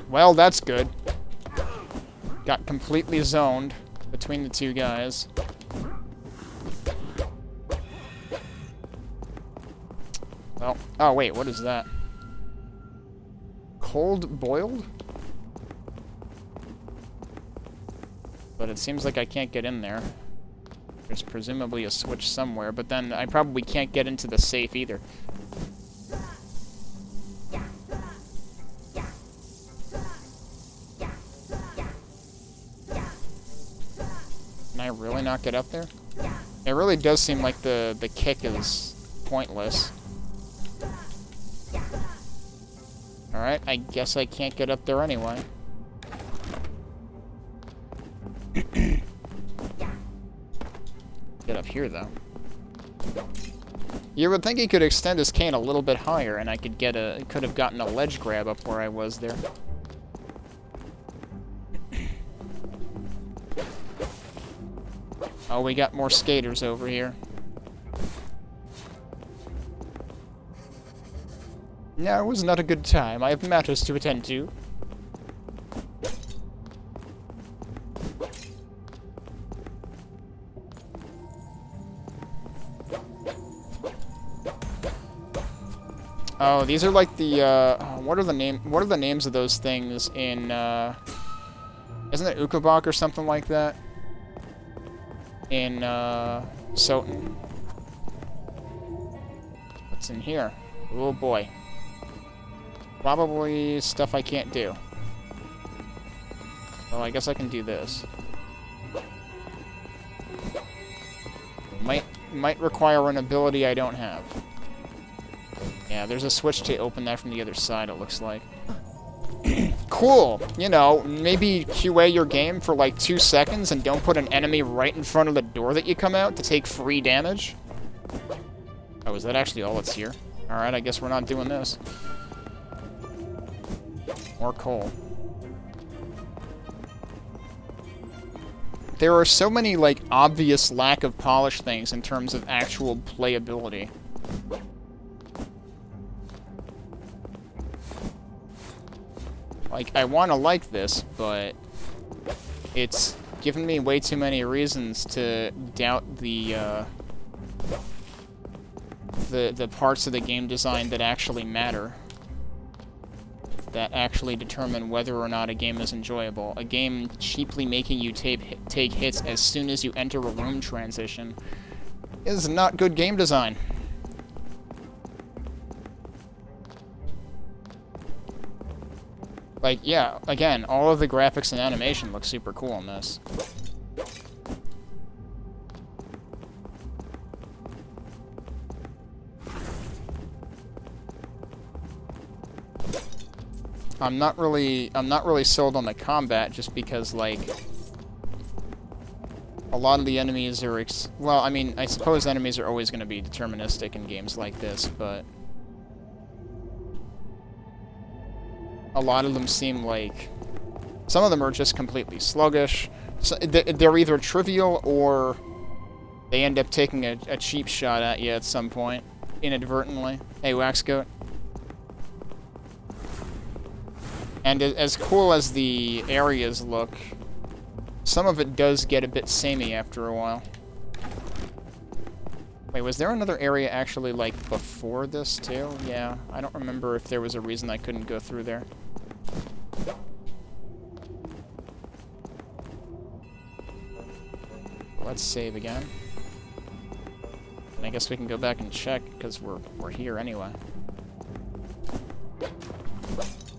Well, that's good. Got completely zoned between the two guys. Well, oh wait, what is that? Cold boiled? But it seems like I can't get in there. There's presumably a switch somewhere, but then I probably can't get into the safe either. Can I really not get up there? It really does seem like the kick is pointless. Alright, I guess I can't get up there anyway. Get up here, though. You would think he could extend his cane a little bit higher, and I could have gotten a ledge grab up where I was there. Oh, we got more skaters over here. No, it was not a good time. I have matters to attend to. Oh, these are like the, what are the names of those things in, isn't it Ukobach or something like that? In, Soten. What's in here? Oh boy. Probably stuff I can't do. Well, I guess I can do this. Might require an ability I don't have. Yeah, there's a switch to open that from the other side, it looks like. Cool! You know, maybe QA your game for like 2 seconds and don't put an enemy right in front of the door that you come out to take free damage. Oh, is that actually all that's here? Alright, I guess we're not doing this. More coal. There are so many, like, obvious lack of polish things in terms of actual playability. Like, I want to like this, but it's given me way too many reasons to doubt the parts of the game design that actually matter. That actually determine whether or not a game is enjoyable. A game cheaply making you take hits as soon as you enter a room transition is not good game design. Like, yeah, again, all of the graphics and animation look super cool in this. I'm not really sold on the combat just because, like, a lot of the enemies are well, I mean, I suppose enemies are always going to be deterministic in games like this, but a lot of them seem like some of them are just completely sluggish. So they're either trivial or they end up taking a cheap shot at you at some point inadvertently. Hey, Waxgoat. And as cool as the areas look, some of it does get a bit samey after a while. Wait, was there another area actually, like, before this, too? Yeah, I don't remember if there was a reason I couldn't go through there. Let's save again. And I guess we can go back and check, because we're here anyway.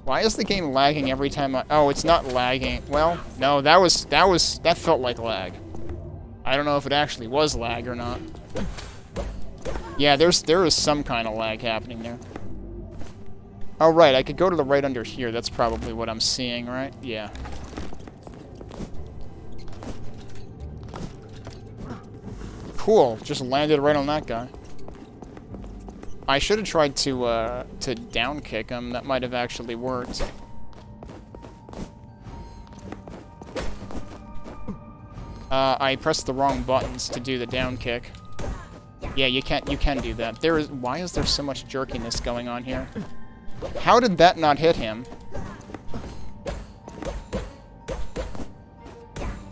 Why is the game lagging every time I... Oh, it's not lagging. Well, no, that felt like lag. I don't know if it actually was lag or not. Yeah, there is some kind of lag happening there. Oh, right, I could go to the right under here. That's probably what I'm seeing, right? Yeah. Cool, just landed right on that guy. I should have tried to down kick him. That might have actually worked. I pressed the wrong buttons to do the down kick. Yeah, you can do that. Why is there so much jerkiness going on here? How did that not hit him?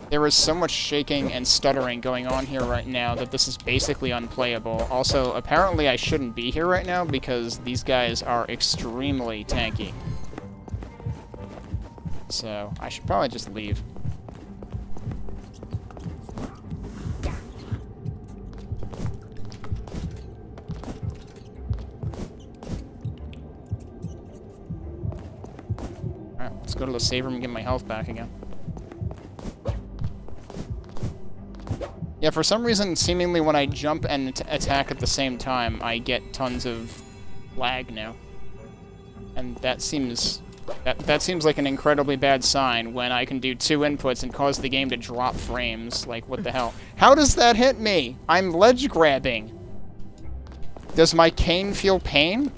There is so much shaking and stuttering going on here right now that this is basically unplayable. Also, apparently I shouldn't be here right now because these guys are extremely tanky. So, I should probably just leave. Alright, let's go to the save room and get my health back again. Yeah, for some reason, seemingly when I jump and attack at the same time, I get tons of lag now. And that seems like an incredibly bad sign when I can do 2 inputs and cause the game to drop frames. Like, what the hell? How does that hit me? I'm ledge grabbing. Does my cane feel pain?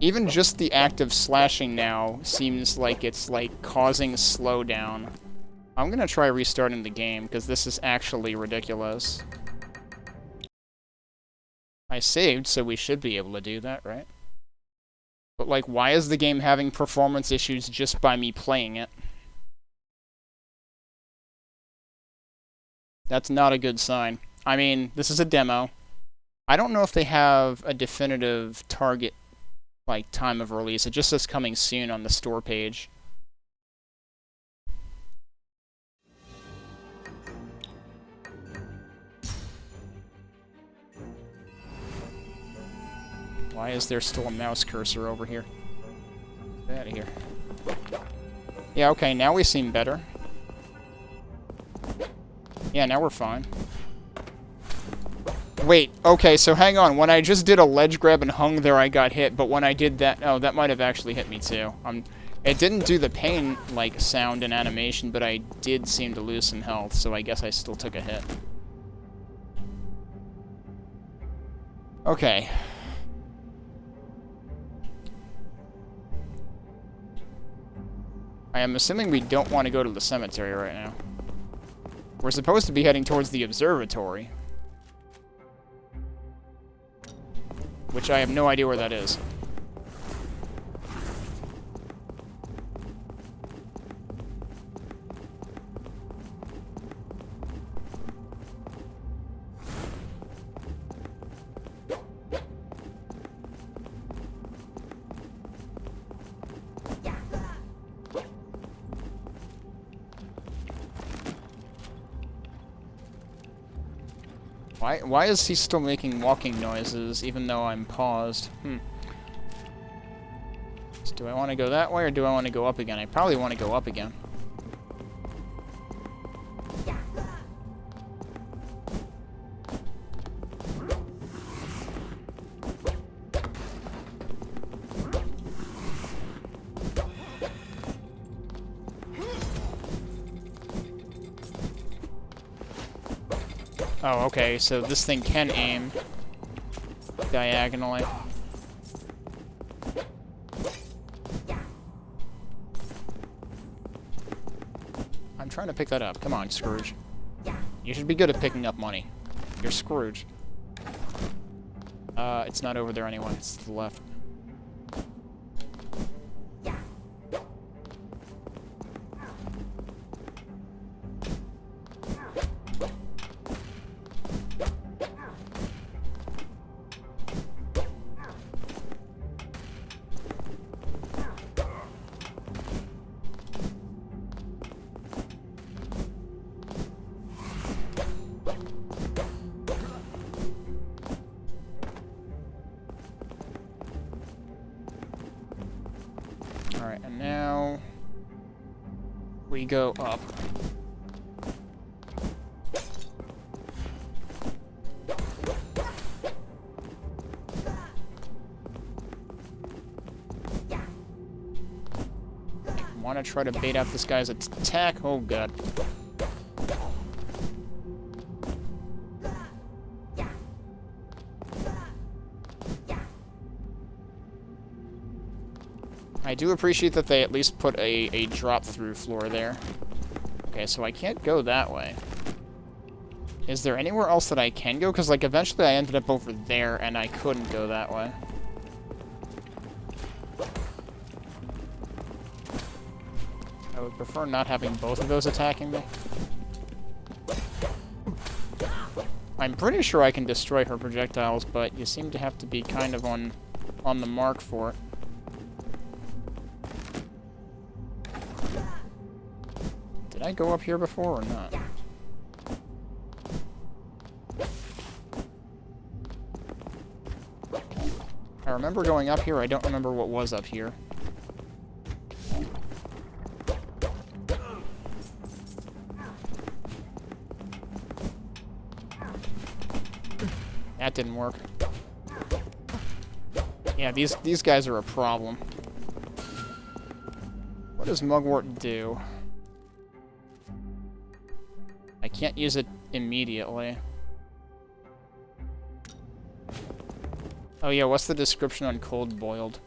Even just the act of slashing now seems like it's, like, causing slowdown. I'm gonna try restarting the game, because this is actually ridiculous. I saved, so we should be able to do that, right? But, like, why is the game having performance issues just by me playing it? That's not a good sign. I mean, this is a demo. I don't know if they have a definitive target, like, time of release. It just says coming soon on the store page. Why is there still a mouse cursor over here? Get out of here. Yeah, okay, now we seem better. Yeah, now we're fine. Wait, okay, so hang on. When I just did a ledge grab and hung there, I got hit, but when I did that... Oh, that might have actually hit me, too. It didn't do the pain, like, sound and animation, but I did seem to lose some health, so I guess I still took a hit. Okay. I am assuming we don't want to go to the cemetery right now. We're supposed to be heading towards the observatory. Which I have no idea where that is. Why is he still making walking noises, even though I'm paused? So do I want to go that way, or do I want to go up again? I probably want to go up again. Oh, okay, so this thing can aim diagonally. I'm trying to pick that up. Come on, Scrooge. You should be good at picking up money. You're Scrooge. It's not over there anyway. It's to the left. Alright, and now we go up. I want to try to bait out this guy's attack. Oh god. I do appreciate that they at least put a drop-through floor there. Okay, so I can't go that way. Is there anywhere else that I can go? Because, like, eventually I ended up over there, and I couldn't go that way. I would prefer not having both of those attacking me. I'm pretty sure I can destroy her projectiles, but you seem to have to be kind of on the mark for it. Did I go up here before or not? I remember going up here, I don't remember what was up here. That didn't work. Yeah, these guys are a problem. What does Mugwort do? I can't use it immediately. Oh yeah, what's the description on cold boiled?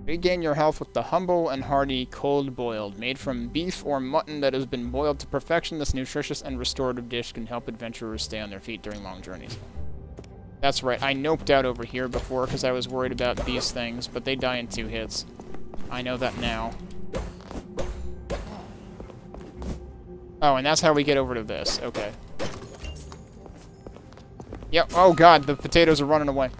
Regain your health with the humble and hearty cold boiled. Made from beef or mutton that has been boiled to perfection, this nutritious and restorative dish can help adventurers stay on their feet during long journeys. That's right, I noped out over here before because I was worried about these things, but they die in 2 hits. I know that now. Oh, and that's how we get over to this. Okay. Yep, oh god, the potatoes are running away.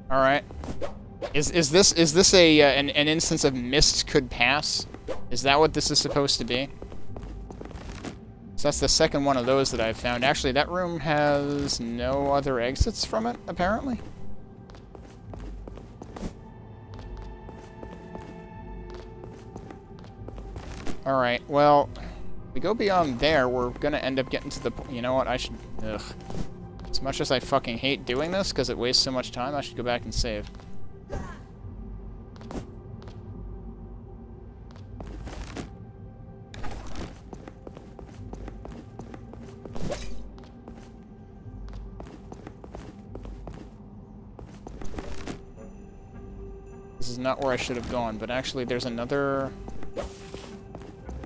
Alright. Is this a an instance of mist could pass? Is that what this is supposed to be? So that's the second one of those that I've found. Actually, that room has no other exits from it, apparently. Alright, well, if we go beyond there, we're gonna end up getting to the... You know what, I should... Ugh. As much as I fucking hate doing this, because it wastes so much time, I should go back and save. This is not where I should have gone, but actually there's another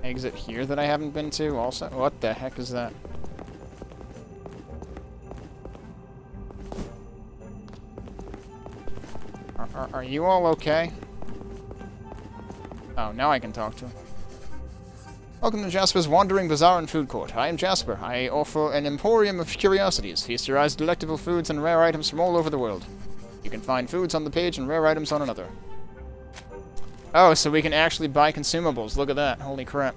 exit here that I haven't been to also. What the heck is that? Are you all okay? Oh, now I can talk to him. Welcome to Jasper's Wandering Bazaar and Food Court. I am Jasper. I offer an emporium of curiosities. Feast your eyes, delectable foods and rare items from all over the world. You can find foods on the page and rare items on another. Oh, so we can actually buy consumables. Look at that. Holy crap.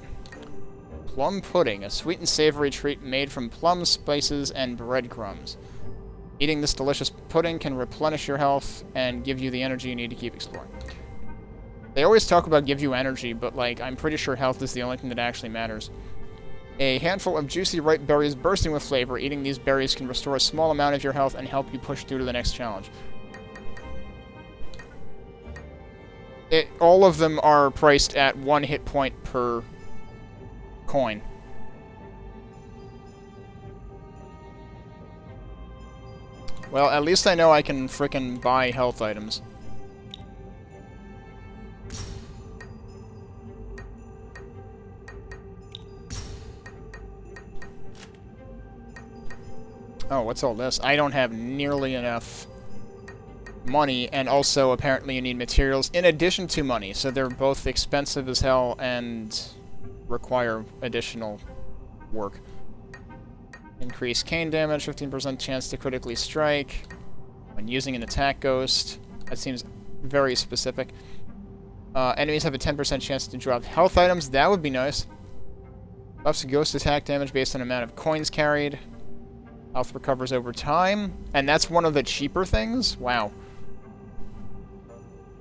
Plum pudding, a sweet and savory treat made from plums, spices, and breadcrumbs. Eating this delicious pudding can replenish your health and give you the energy you need to keep exploring. They always talk about give you energy, but, like, I'm pretty sure health is the only thing that actually matters. A handful of juicy ripe berries bursting with flavor. Eating these berries can restore a small amount of your health and help you push through to the next challenge. All of them are priced at 1 hit point per coin. Well, at least I know I can frickin' buy health items. Oh, what's all this? I don't have nearly enough money, and also apparently you need materials in addition to money, so they're both expensive as hell and require additional work. Increase cane damage, 15% chance to critically strike when using an attack ghost. That seems very specific. Enemies have a 10% chance to drop health items. That would be nice. Buffs ghost attack damage based on amount of coins carried. Health recovers over time. And that's one of the cheaper things? Wow.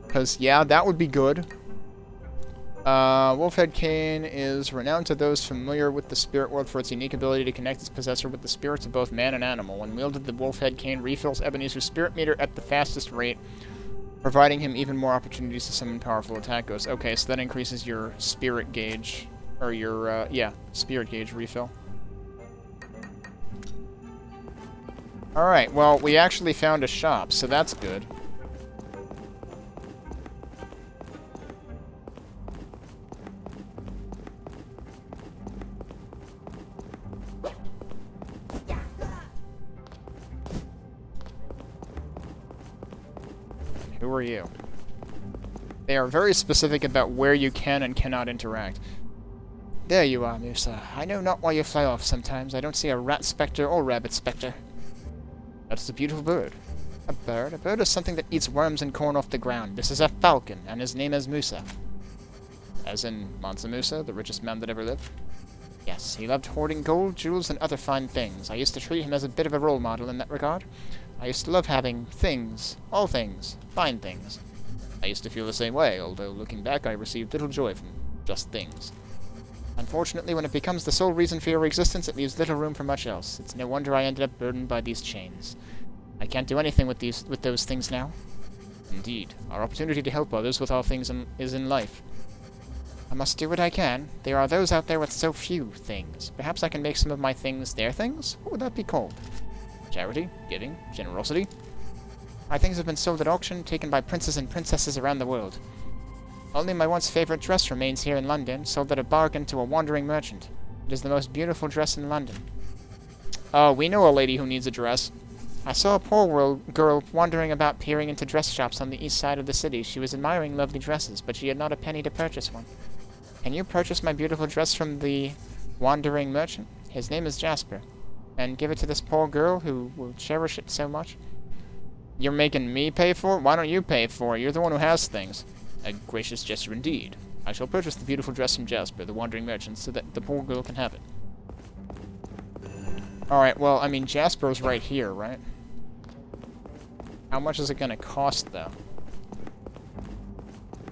Because, yeah, that would be good. Wolfhead Cane is renowned to those familiar with the spirit world for its unique ability to connect its possessor with the spirits of both man and animal. When wielded, the Wolfhead Cane refills Ebenezer's spirit meter at the fastest rate, providing him even more opportunities to summon powerful attack ghosts. Okay, so that increases your spirit gauge, or your, yeah, spirit gauge refill. Alright, well, we actually found a shop, so that's good. Who are you? They are very specific about where you can and cannot interact. There you are, Musa. I know not why you fly off sometimes. I don't see a rat spectre or rabbit spectre. That's a beautiful bird. A bird? A bird is something that eats worms and corn off the ground. This is a falcon, and his name is Musa. As in Mansa Musa, the richest man that ever lived? Yes, he loved hoarding gold, jewels, and other fine things. I used to treat him as a bit of a role model in that regard. I used to love having things, all things, fine things. I used to feel the same way, although looking back I received little joy from just things. Unfortunately, when it becomes the sole reason for your existence, it leaves little room for much else. It's no wonder I ended up burdened by these chains. I can't do anything with those things now. Indeed, our opportunity to help others with all things is in life. I must do what I can. There are those out there with so few things. Perhaps I can make some of my things their things? What would that be called? Charity, giving, generosity. My things have been sold at auction, taken by princes and princesses around the world. Only my once favorite dress remains here in London, sold at a bargain to a wandering merchant. It is the most beautiful dress in London. Oh, we know a lady who needs a dress. I saw a poor girl wandering about peering into dress shops on the east side of the city. She was admiring lovely dresses, but she had not a penny to purchase one. Can you purchase my beautiful dress from the wandering merchant? His name is Jasper. And give it to this poor girl who will cherish it so much. You're making me pay for it? Why don't you pay for it? You're the one who has things. A gracious gesture indeed. I shall purchase the beautiful dress from Jasper, the wandering merchant, so that the poor girl can have it. Alright, well, I mean, Jasper's right here, right? How much is it gonna cost, though?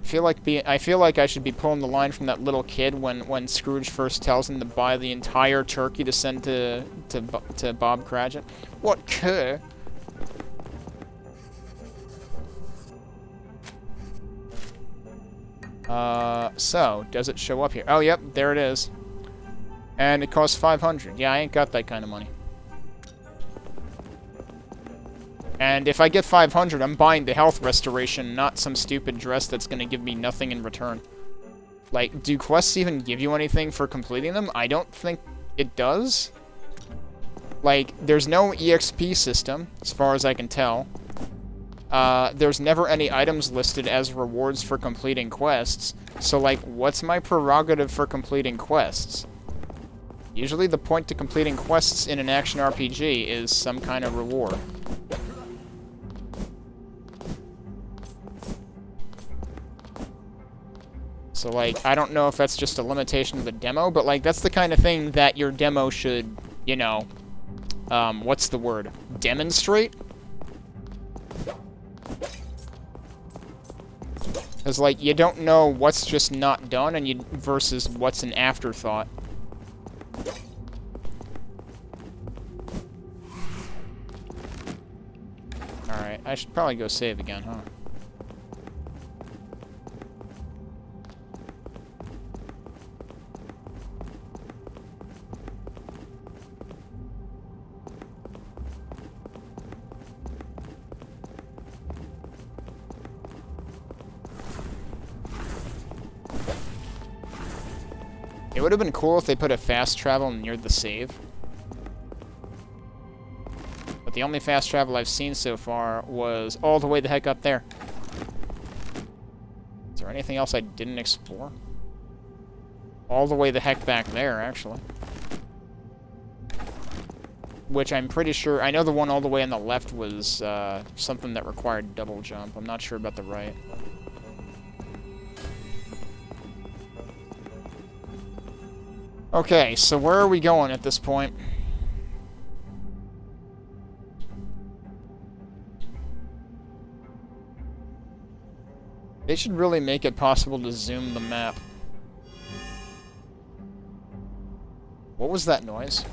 I feel like I should be pulling the line from that little kid when Scrooge first tells him to buy the entire turkey to send to Bob Cratchit. What cur? So, does it show up here? Oh, yep, there it is. And it costs 500. Yeah, I ain't got that kind of money. And if I get 500, I'm buying the health restoration, not some stupid dress that's gonna give me nothing in return. Like, do quests even give you anything for completing them? I don't think it does. Like, there's no EXP system, as far as I can tell. There's never any items listed as rewards for completing quests. So, like, what's my prerogative for completing quests? Usually the point to completing quests in an action RPG is some kind of reward. So, like, I don't know if that's just a limitation of the demo, but, like, that's the kind of thing that your demo should, you know, what's the word? Demonstrate? Because, like, you don't know what's just not done and versus what's an afterthought. Alright, I should probably go save again, huh? It would have been cool if they put a fast travel near the save. But the only fast travel I've seen so far was all the way the heck up there. Is there anything else I didn't explore? All the way the heck back there, actually. Which I'm pretty sure... I know the one all the way on the left was something that required double jump. I'm not sure about the right. Okay, so where are we going at this point? They should really make it possible to zoom the map. What was that noise?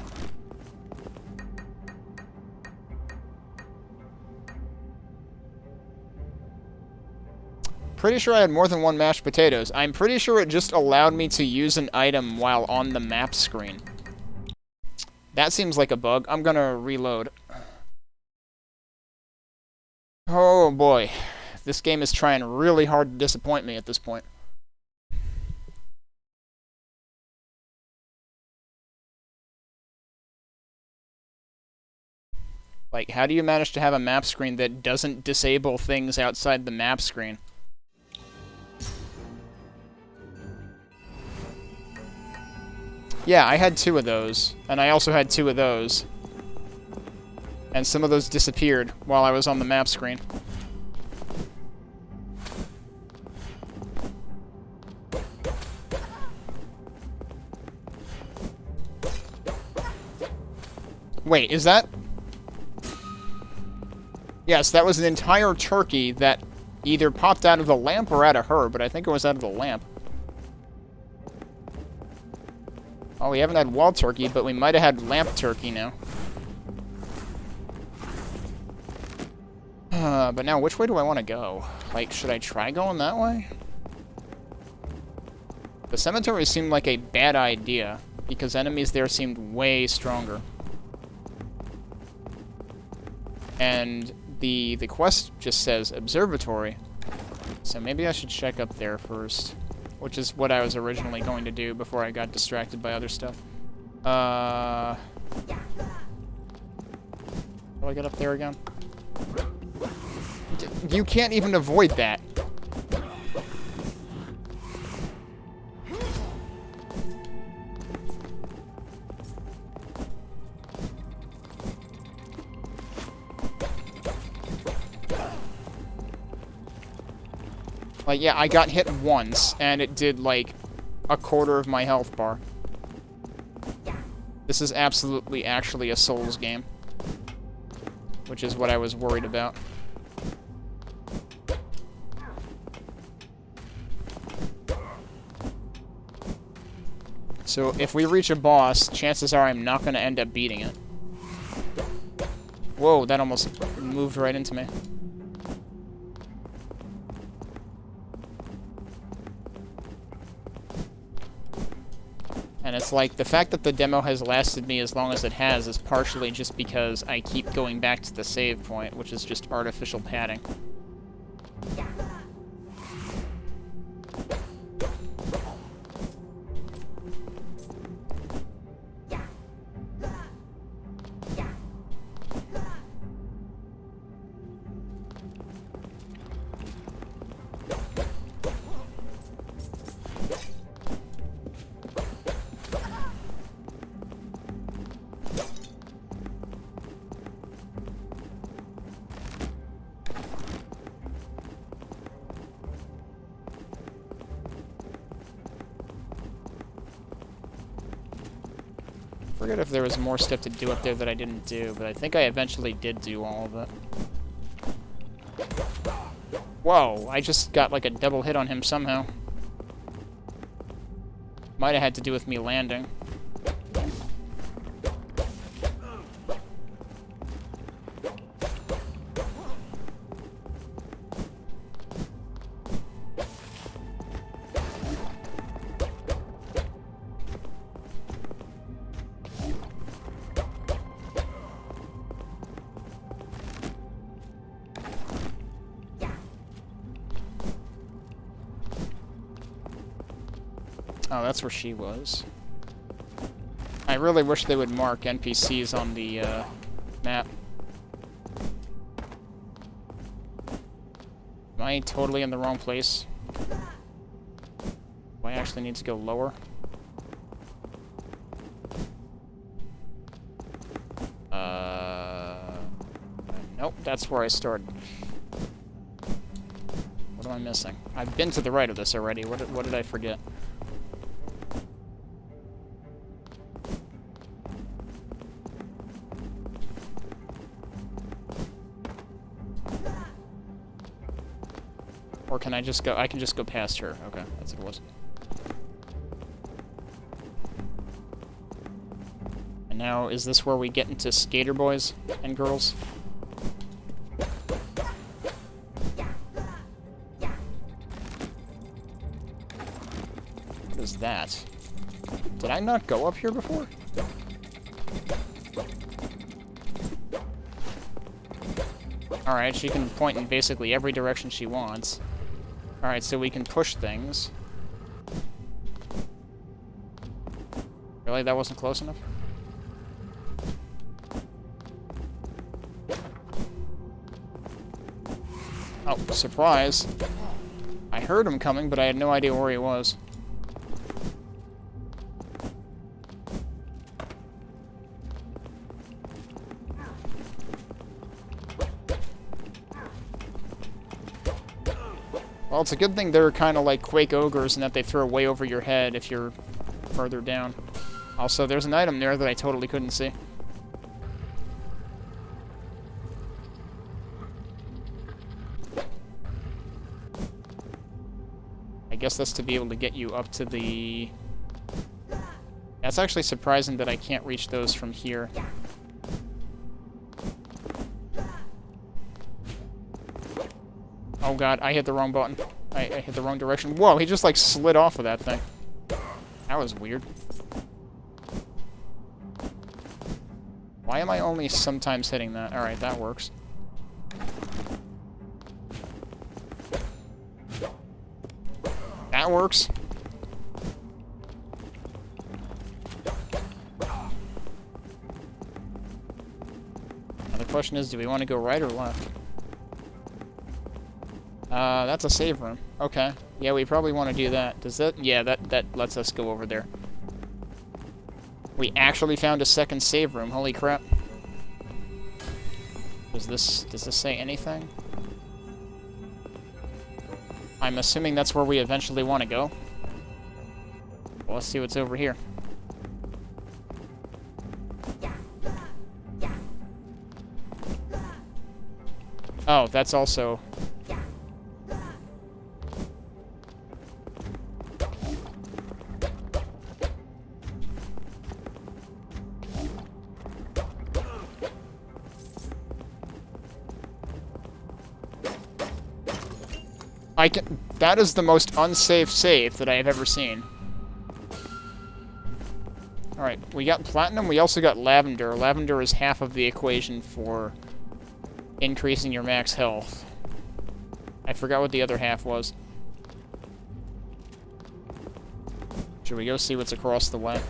Pretty sure I had more than one mashed potatoes. I'm pretty sure it just allowed me to use an item while on the map screen. That seems like a bug. I'm gonna reload. Oh boy. This game is trying really hard to disappoint me at this point. Like, how do you manage to have a map screen that doesn't disable things outside the map screen? Yeah, I had 2 of those, and I also had 2 of those. And some of those disappeared while I was on the map screen. Wait, is that... Yes, that was an entire turkey that either popped out of the lamp or out of her, but I think it was out of the lamp. Oh, we haven't had wall turkey, but we might have had lamp turkey now. But now, which way do I want to go? Like, should I try going that way? The cemetery seemed like a bad idea, because enemies there seemed way stronger. And the quest just says observatory. So maybe I should check up there first. Which is what I was originally going to do before I got distracted by other stuff. How do I get up there again? You can't even avoid that. Like, yeah, I got hit once, and it did, like, a quarter of my health bar. This is absolutely actually a Souls game. Which is what I was worried about. So, if we reach a boss, chances are I'm not going to end up beating it. Whoa, that almost moved right into me. And it's like, the fact that the demo has lasted me as long as it has is partially just because I keep going back to the save point, which is just artificial padding. I forget if there was more stuff to do up there that I didn't do, but I think I eventually did do all of it. Whoa, I just got like a double hit on him somehow. Might have had to do with me landing. Oh, that's where she was. I really wish they would mark NPCs on the map. Am I totally in the wrong place? Do I actually need to go lower? Nope, that's where I started. What am I missing? I've been to the right of this already. What did I forget? Or can I just go? I can just go past her. Okay, that's what it was. And now, is this where we get into skater boys and girls? What is that? Did I not go up here before? Alright, she can point in basically every direction she wants. Alright, so we can push things. Really? That wasn't close enough? Oh, surprise. I heard him coming, but I had no idea where he was. Well, it's a good thing they're kind of like Quake Ogres and that they throw way over your head if you're further down. Also, there's an item there that I totally couldn't see. I guess that's to be able to get you up to the That's actually surprising that I can't reach those from here. Oh god, I hit the wrong button. I hit the wrong direction. Whoa, he just like slid off of that thing. That was weird. Why am I only sometimes hitting that? Alright, that works. That works. Now the question is, do we want to go right or left? That's a save room. Okay. Yeah, we probably want to do that. Does that... Yeah, that lets us go over there. We actually found a second save room. Holy crap. Does this say anything? I'm assuming that's where we eventually want to go. Well, let's see what's over here. Oh, that's also... That is the most unsafe save that I have ever seen. Alright, we got platinum, we also got lavender. Lavender is half of the equation for increasing your max health. I forgot what the other half was. Should we go see what's across the way?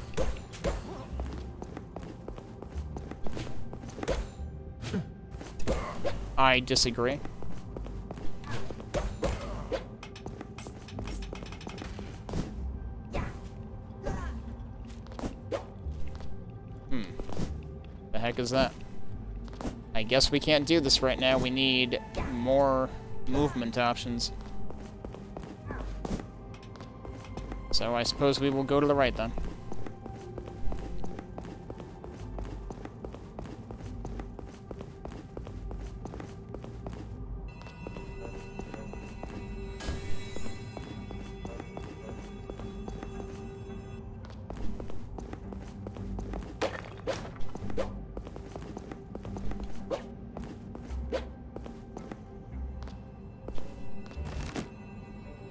I disagree. The heck is that? I guess we can't do this right now. We need more movement options. So I suppose we will go to the right then.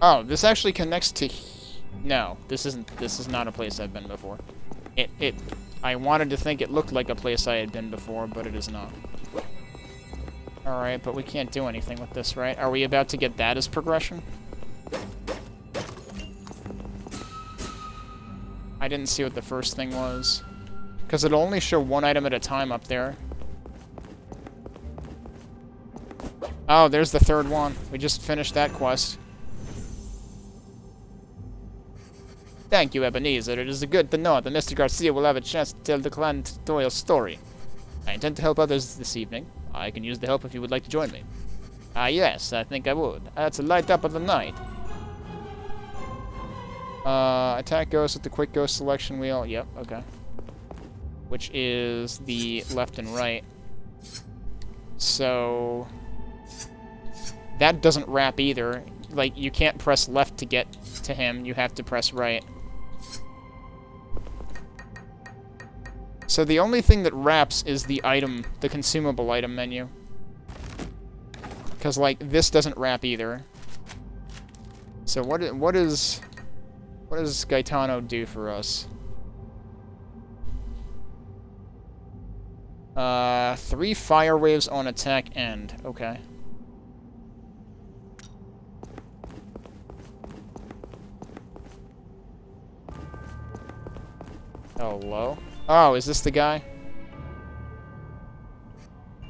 Oh, this actually connects to... No, this is not a place I've been before. I wanted to think it looked like a place I had been before, but it is not. Alright, but we can't do anything with this, right? Are we about to get that as progression? I didn't see what the first thing was. Because it'll only show one item at a time up there. Oh, there's the third one. We just finished that quest. Thank you, Ebenezer. It is good to know that Mr. Garcia will have a chance to tell the clan Doyle's story. I intend to help others this evening. I can use the help if you would like to join me. Ah, yes, I think I would. That's a light up of the night. Attack ghost with the quick ghost selection wheel. Yep, okay. Which is the left and right. So... that doesn't wrap either. Like, you can't press left to get to him. You have to press right. So the only thing that wraps is the item, the consumable item menu. Because, like, this doesn't wrap either. So what does Gaetano do for us? 3 fire waves on attack end. Okay. Hello? Oh, is this the guy?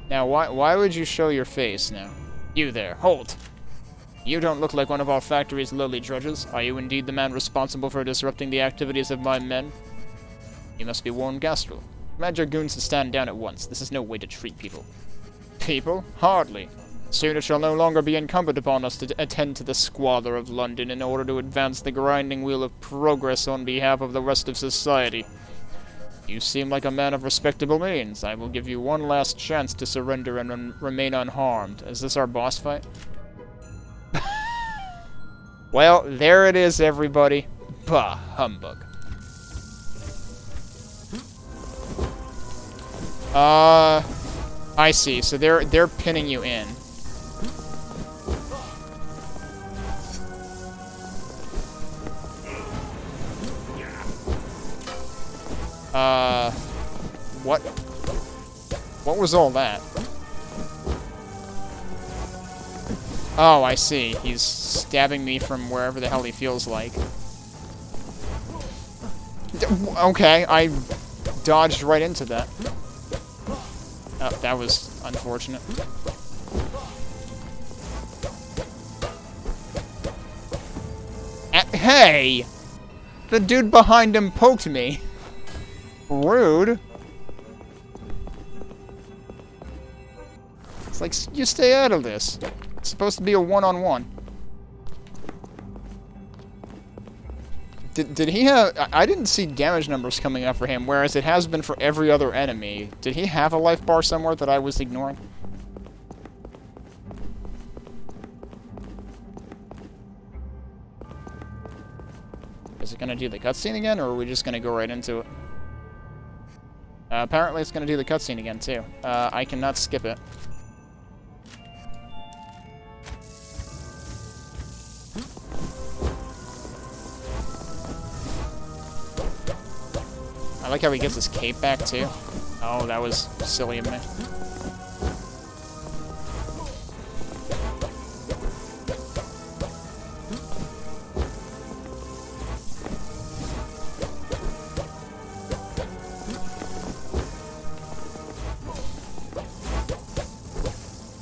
Now, why would you show your face now? You there, halt! You don't look like one of our factory's lowly drudges. Are you indeed the man responsible for disrupting the activities of my men? You must be Warren Gastrel. Command your goons to stand down at once. This is no way to treat people. People? Hardly. Soon it shall no longer be incumbent upon us to attend to the squalor of London in order to advance the grinding wheel of progress on behalf of the rest of society. You seem like a man of respectable means. I will give you one last chance to surrender and remain unharmed. Is this our boss fight? Well, there it is, everybody. Bah, humbug. I see. So they're pinning you in. What? What was all that? Oh, I see. He's stabbing me from wherever the hell he feels like. Okay, I dodged right into that. Oh, that was unfortunate. Hey! The dude behind him poked me. Rude. It's like, you stay out of this. It's supposed to be a one-on-one. Did he have... I didn't see damage numbers coming up for him, whereas it has been for every other enemy. Did he have a life bar somewhere that I was ignoring? Is it going to do the cutscene again, or are we just going to go right into it? Apparently it's going to do the cutscene again, too. I cannot skip it. I like how he gets his cape back, too. Oh, that was silly of me.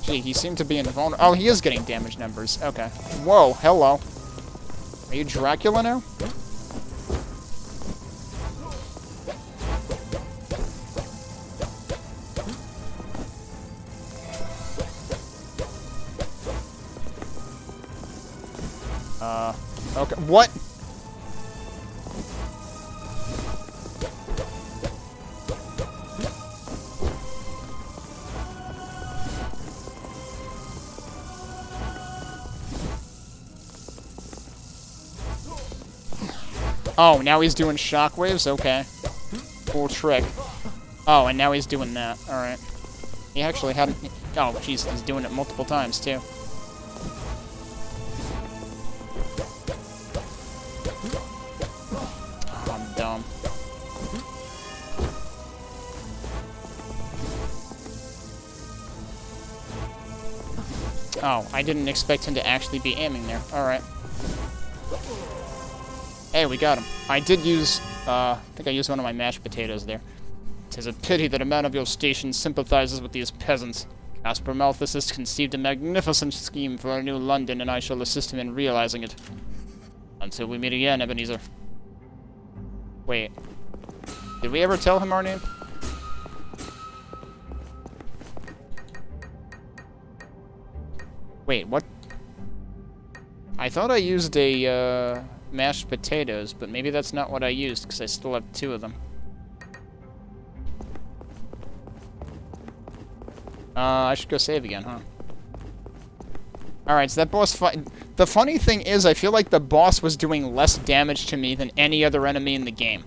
Gee, he seemed to be invulnerable. Oh, he is getting damage numbers. Okay. Whoa, hello. Are you Dracula now? Okay, what? Oh, now he's doing shockwaves? Okay. Cool trick. Oh, and now he's doing that. Alright. He actually hadn't... Oh, jeez, he's doing it multiple times, too. I'm dumb. Oh, I didn't expect him to actually be aiming there. Alright. Hey, we got him. I did use, I think I used one of my mashed potatoes there. 'Tis a pity that a man of your station sympathizes with these peasants. Caspar Malthus has conceived a magnificent scheme for a new London, and I shall assist him in realizing it. Until we meet again, Ebenezer. Wait. Did we ever tell him our name? Wait, what? I thought I used a, mashed potatoes, but maybe that's not what I used, because I still have 2 of them. I should go save again, huh? Alright, so that boss fight... The funny thing is, I feel like the boss was doing less damage to me than any other enemy in the game.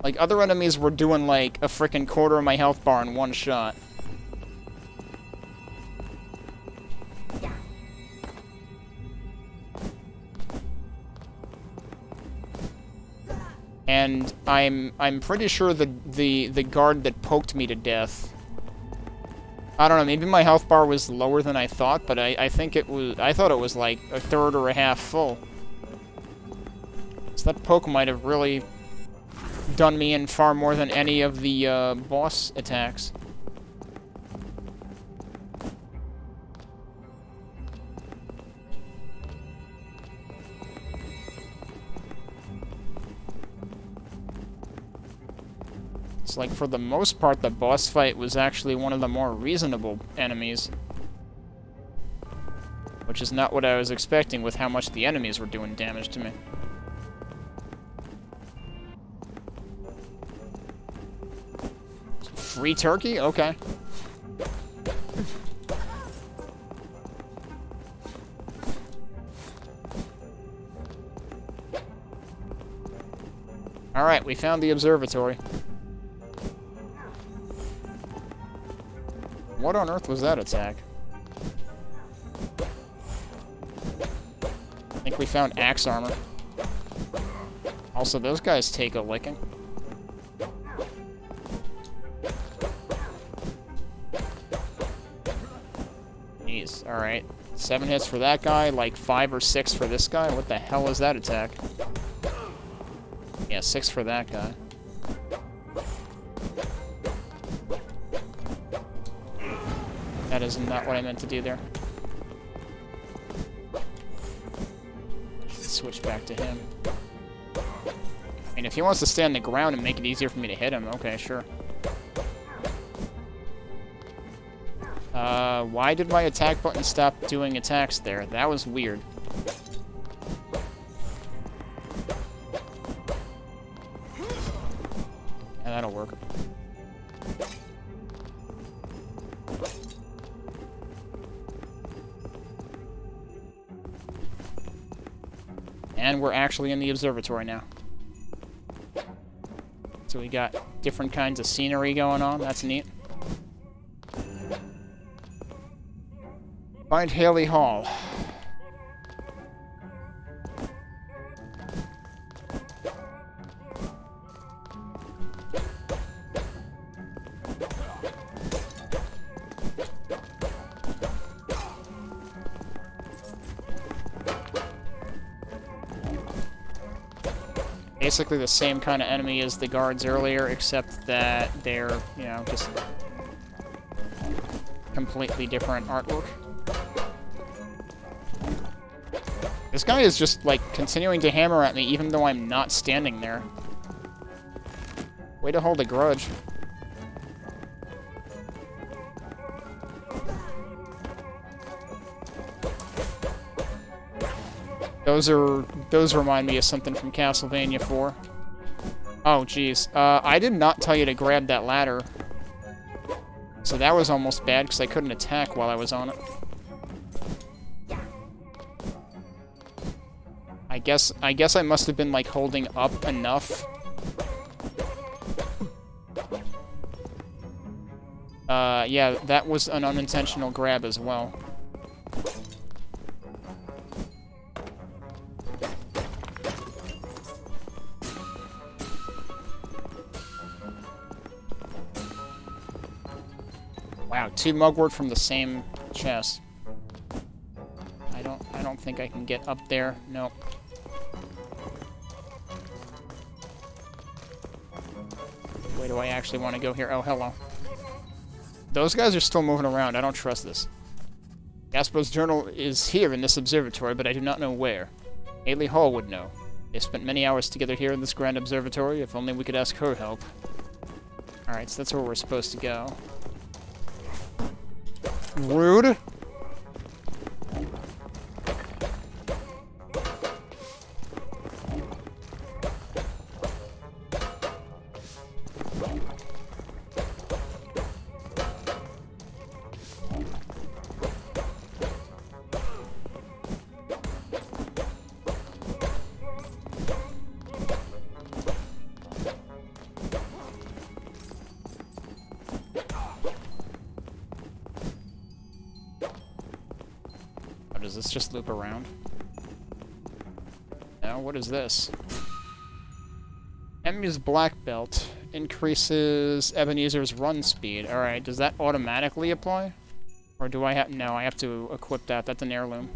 Like, other enemies were doing, like, a frickin' quarter of my health bar in one shot. And I'm pretty sure the guard that poked me to death, I don't know, maybe my health bar was lower than I thought, but I think it was, I thought it was like a third or a half full. So that poke might have really done me in far more than any of the boss attacks. It's like, for the most part, the boss fight was actually one of the more reasonable enemies. Which is not what I was expecting with how much the enemies were doing damage to me. Free turkey? Okay. Alright, we found the observatory. What on earth was that attack? I think we found axe armor. Also, those guys take a licking. Jeez, alright. 7 hits for that guy, like 5 or 6 for this guy. What the hell is that attack? Yeah, 6 for that guy. That is not what I meant to do there. Switch back to him. I mean, if he wants to stay on the ground and make it easier for me to hit him, okay, sure. Why did my attack button stop doing attacks there? That was weird. Yeah, that'll work. And we're actually in the observatory now. So we got different kinds of scenery going on. That's neat. Find Haley Hall. Basically the same kind of enemy as the guards earlier, except that they're, you know, just completely different artwork. This guy is just, like, continuing to hammer at me even though I'm not standing there. Way to hold a grudge. Those remind me of something from Castlevania 4. Oh, jeez. I did not tell you to grab that ladder. So that was almost bad, because I couldn't attack while I was on it. I guess I must have been, like, holding up enough. Yeah, that was an unintentional grab as well. Wow, 2 mugwort from the same chest. I don't think I can get up there. Nope. Where do I actually want to go here? Oh, hello. Those guys are still moving around. I don't trust this. Gaspar's journal is here in this observatory, but I do not know where. Haley Hall would know. They spent many hours together here in this grand observatory. If only we could ask her help. Alright, so that's where we're supposed to go. Rude. Does this just loop around? Now, what is this? Enemy's black belt increases Ebenezer's run speed. Alright, does that automatically apply? Or do I have... No, I have to equip that. That's an heirloom.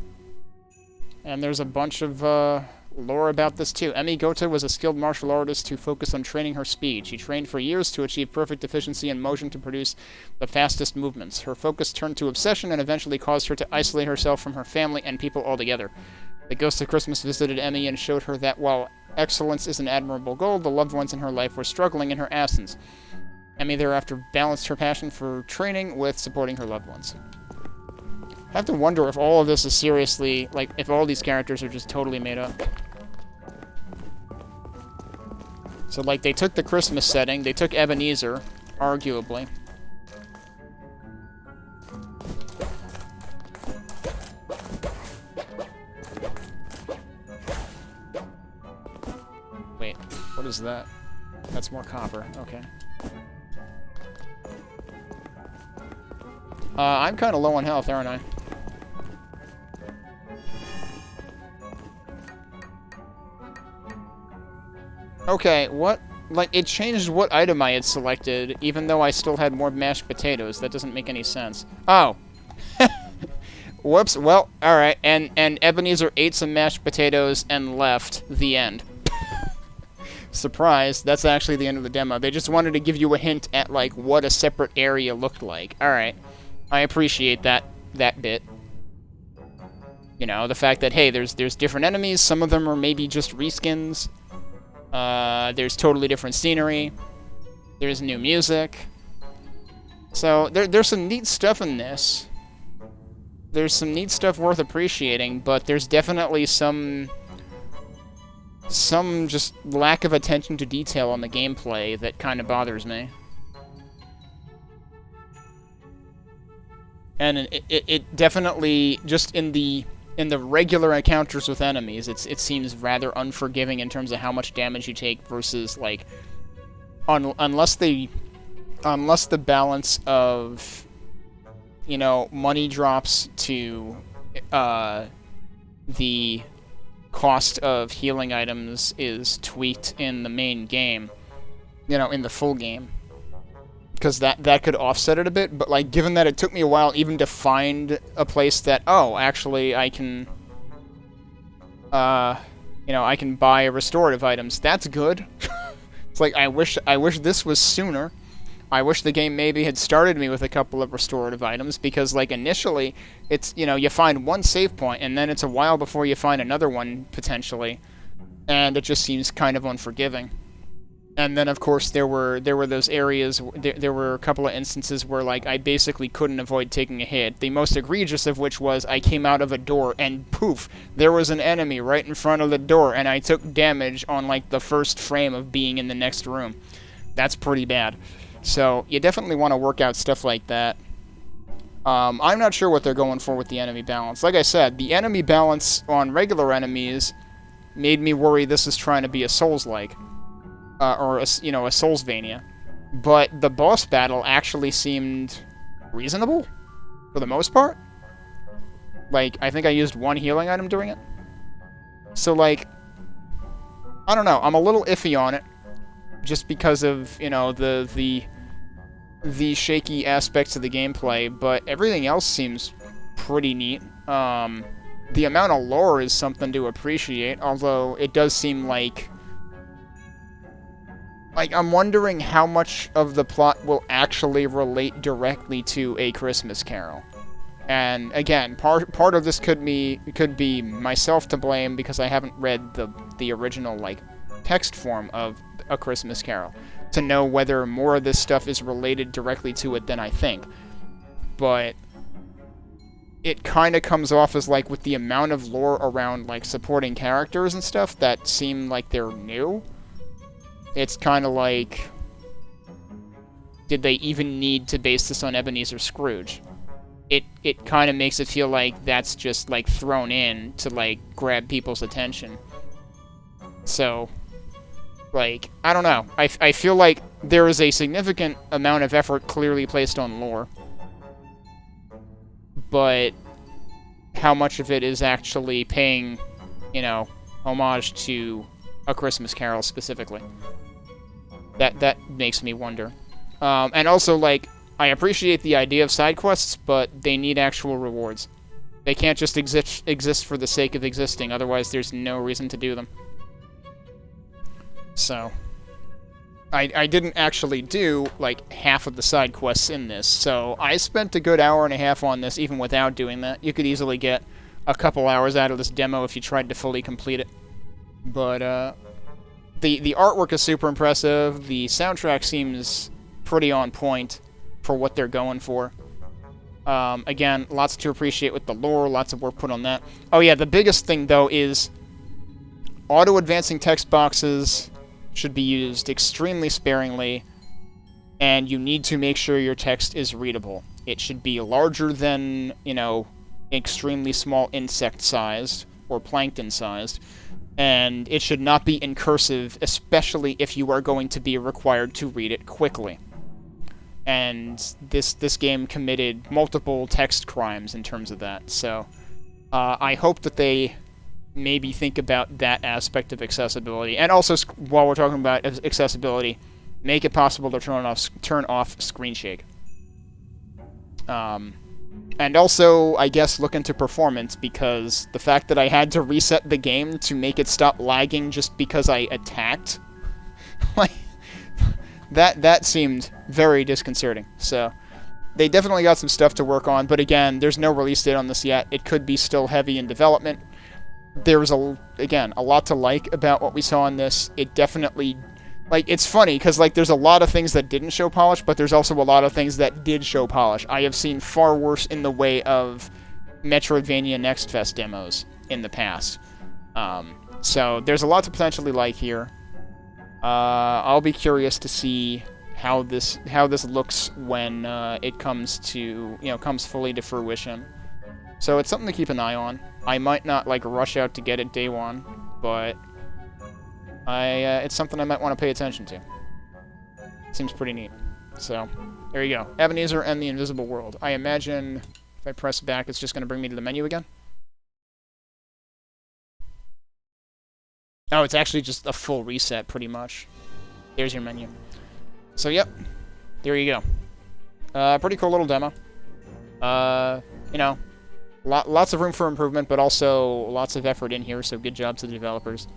And there's a bunch of lore about this too. Emi Gota was a skilled martial artist who focused on training her speed. She trained for years to achieve perfect efficiency and motion to produce the fastest movements. Her focus turned to obsession and eventually caused her to isolate herself from her family and people altogether. The Ghost of Christmas visited Emi and showed her that while excellence is an admirable goal, the loved ones in her life were struggling in her absence. Emi thereafter balanced her passion for training with supporting her loved ones. I have to wonder if all of this is seriously, like, if all these characters are just totally made up. So, like, they took the Christmas setting, they took Ebenezer, arguably. Wait, what is that? That's more copper, okay. I'm kind of low on health, aren't I? Okay, what? Like, it changed what item I had selected, even though I still had more mashed potatoes. That doesn't make any sense. Oh. Whoops. Well, alright. And Ebenezer ate some mashed potatoes and left. The end. Surprise. That's actually the end of the demo. They just wanted to give you a hint at, like, what a separate area looked like. Alright. I appreciate that bit. You know, the fact that, hey, there's different enemies. Some of them are maybe just reskins. There's totally different scenery. There's new music. So, there's some neat stuff in this. There's some neat stuff worth appreciating, but there's definitely some just lack of attention to detail on the gameplay that kind of bothers me. And it definitely, just in the regular encounters with enemies, it seems rather unforgiving in terms of how much damage you take versus, like, unless the balance of, you know, money drops to the cost of healing items is tweaked in the main game, you know, in the full game. Because that could offset it a bit, but, like, given that it took me a while even to find a place that, oh, actually I can, you know, I can buy restorative items, that's good. It's like, I wish this was sooner. I wish the game maybe had started me with a couple of restorative items, because, like, initially, it's, you know, you find one save point, and then it's a while before you find another one, potentially, and it just seems kind of unforgiving. And then, of course, there were those areas, there were a couple of instances where, like, I basically couldn't avoid taking a hit. The most egregious of which was I came out of a door, and poof, there was an enemy right in front of the door, and I took damage on, like, the first frame of being in the next room. That's pretty bad. So, you definitely want to work out stuff like that. I'm not sure what they're going for with the enemy balance. Like I said, the enemy balance on regular enemies made me worry this is trying to be a Souls-like. Or, you know, a Soulsvania. But the boss battle actually seemed reasonable, for the most part. Like, I think I used one healing item during it. So, like, I don't know, I'm a little iffy on it, just because of, you know, the shaky aspects of the gameplay, but everything else seems pretty neat. The amount of lore is something to appreciate, although it does seem like I'm wondering how much of the plot will actually relate directly to A Christmas Carol. And again, part of this could be myself to blame because I haven't read the original, like, text form of A Christmas Carol to know whether more of this stuff is related directly to it than I think. But it kind of comes off as, like, with the amount of lore around, like, supporting characters and stuff that seem like they're new. It's kind of like, did they even need to base this on Ebenezer Scrooge? It kind of makes it feel like that's just, like, thrown in to, like, grab people's attention. So, like, I don't know. I feel like there is a significant amount of effort clearly placed on lore. But how much of it is actually paying, you know, homage to A Christmas Carol specifically? That makes me wonder. And also, like, I appreciate the idea of side quests, but they need actual rewards. They can't just exist for the sake of existing, otherwise there's no reason to do them. So, I didn't actually do, like, half of the side quests in this, so I spent a good hour and a half on this even without doing that. You could easily get a couple hours out of this demo if you tried to fully complete it. But, the artwork is super impressive, the soundtrack seems pretty on point for what they're going for. Again, lots to appreciate with the lore, lots of work put on that. Oh yeah, the biggest thing, though, is auto-advancing text boxes should be used extremely sparingly, and you need to make sure your text is readable. It should be larger than, you know, extremely small insect-sized, or plankton-sized, and it should not be in cursive, especially if you are going to be required to read it quickly. and this game committed multiple text crimes in terms of that. So I hope that they maybe think about that aspect of accessibility, and also while we're talking about accessibility, make it possible to turn off screen shake. And also, I guess, look into performance, because the fact that I had to reset the game to make it stop lagging just because I attacked, like, that seemed very disconcerting. So, they definitely got some stuff to work on, but again, there's no release date on this yet. It could be still heavy in development. There's, again, a lot to like about what we saw in this. It definitely... Like, it's funny, because, like, there's a lot of things that didn't show polish, but there's also a lot of things that did show polish. I have seen far worse in the way of Metroidvania Next Fest demos in the past. So, there's a lot to potentially like here. I'll be curious to see how this looks when it comes to, comes fully to fruition. So, it's something to keep an eye on. I might not, like, rush out to get it day one, but... it's something I might want to pay attention to. Seems pretty neat. So, there you go. Ebenezer and the Invisible World. I imagine if I press back, it's just going to bring me to the menu again. Oh, it's actually just a full reset, pretty much. There's your menu. So, yep. There you go. Pretty cool little demo. Lots of room for improvement, but also lots of effort in here, so good job to the developers.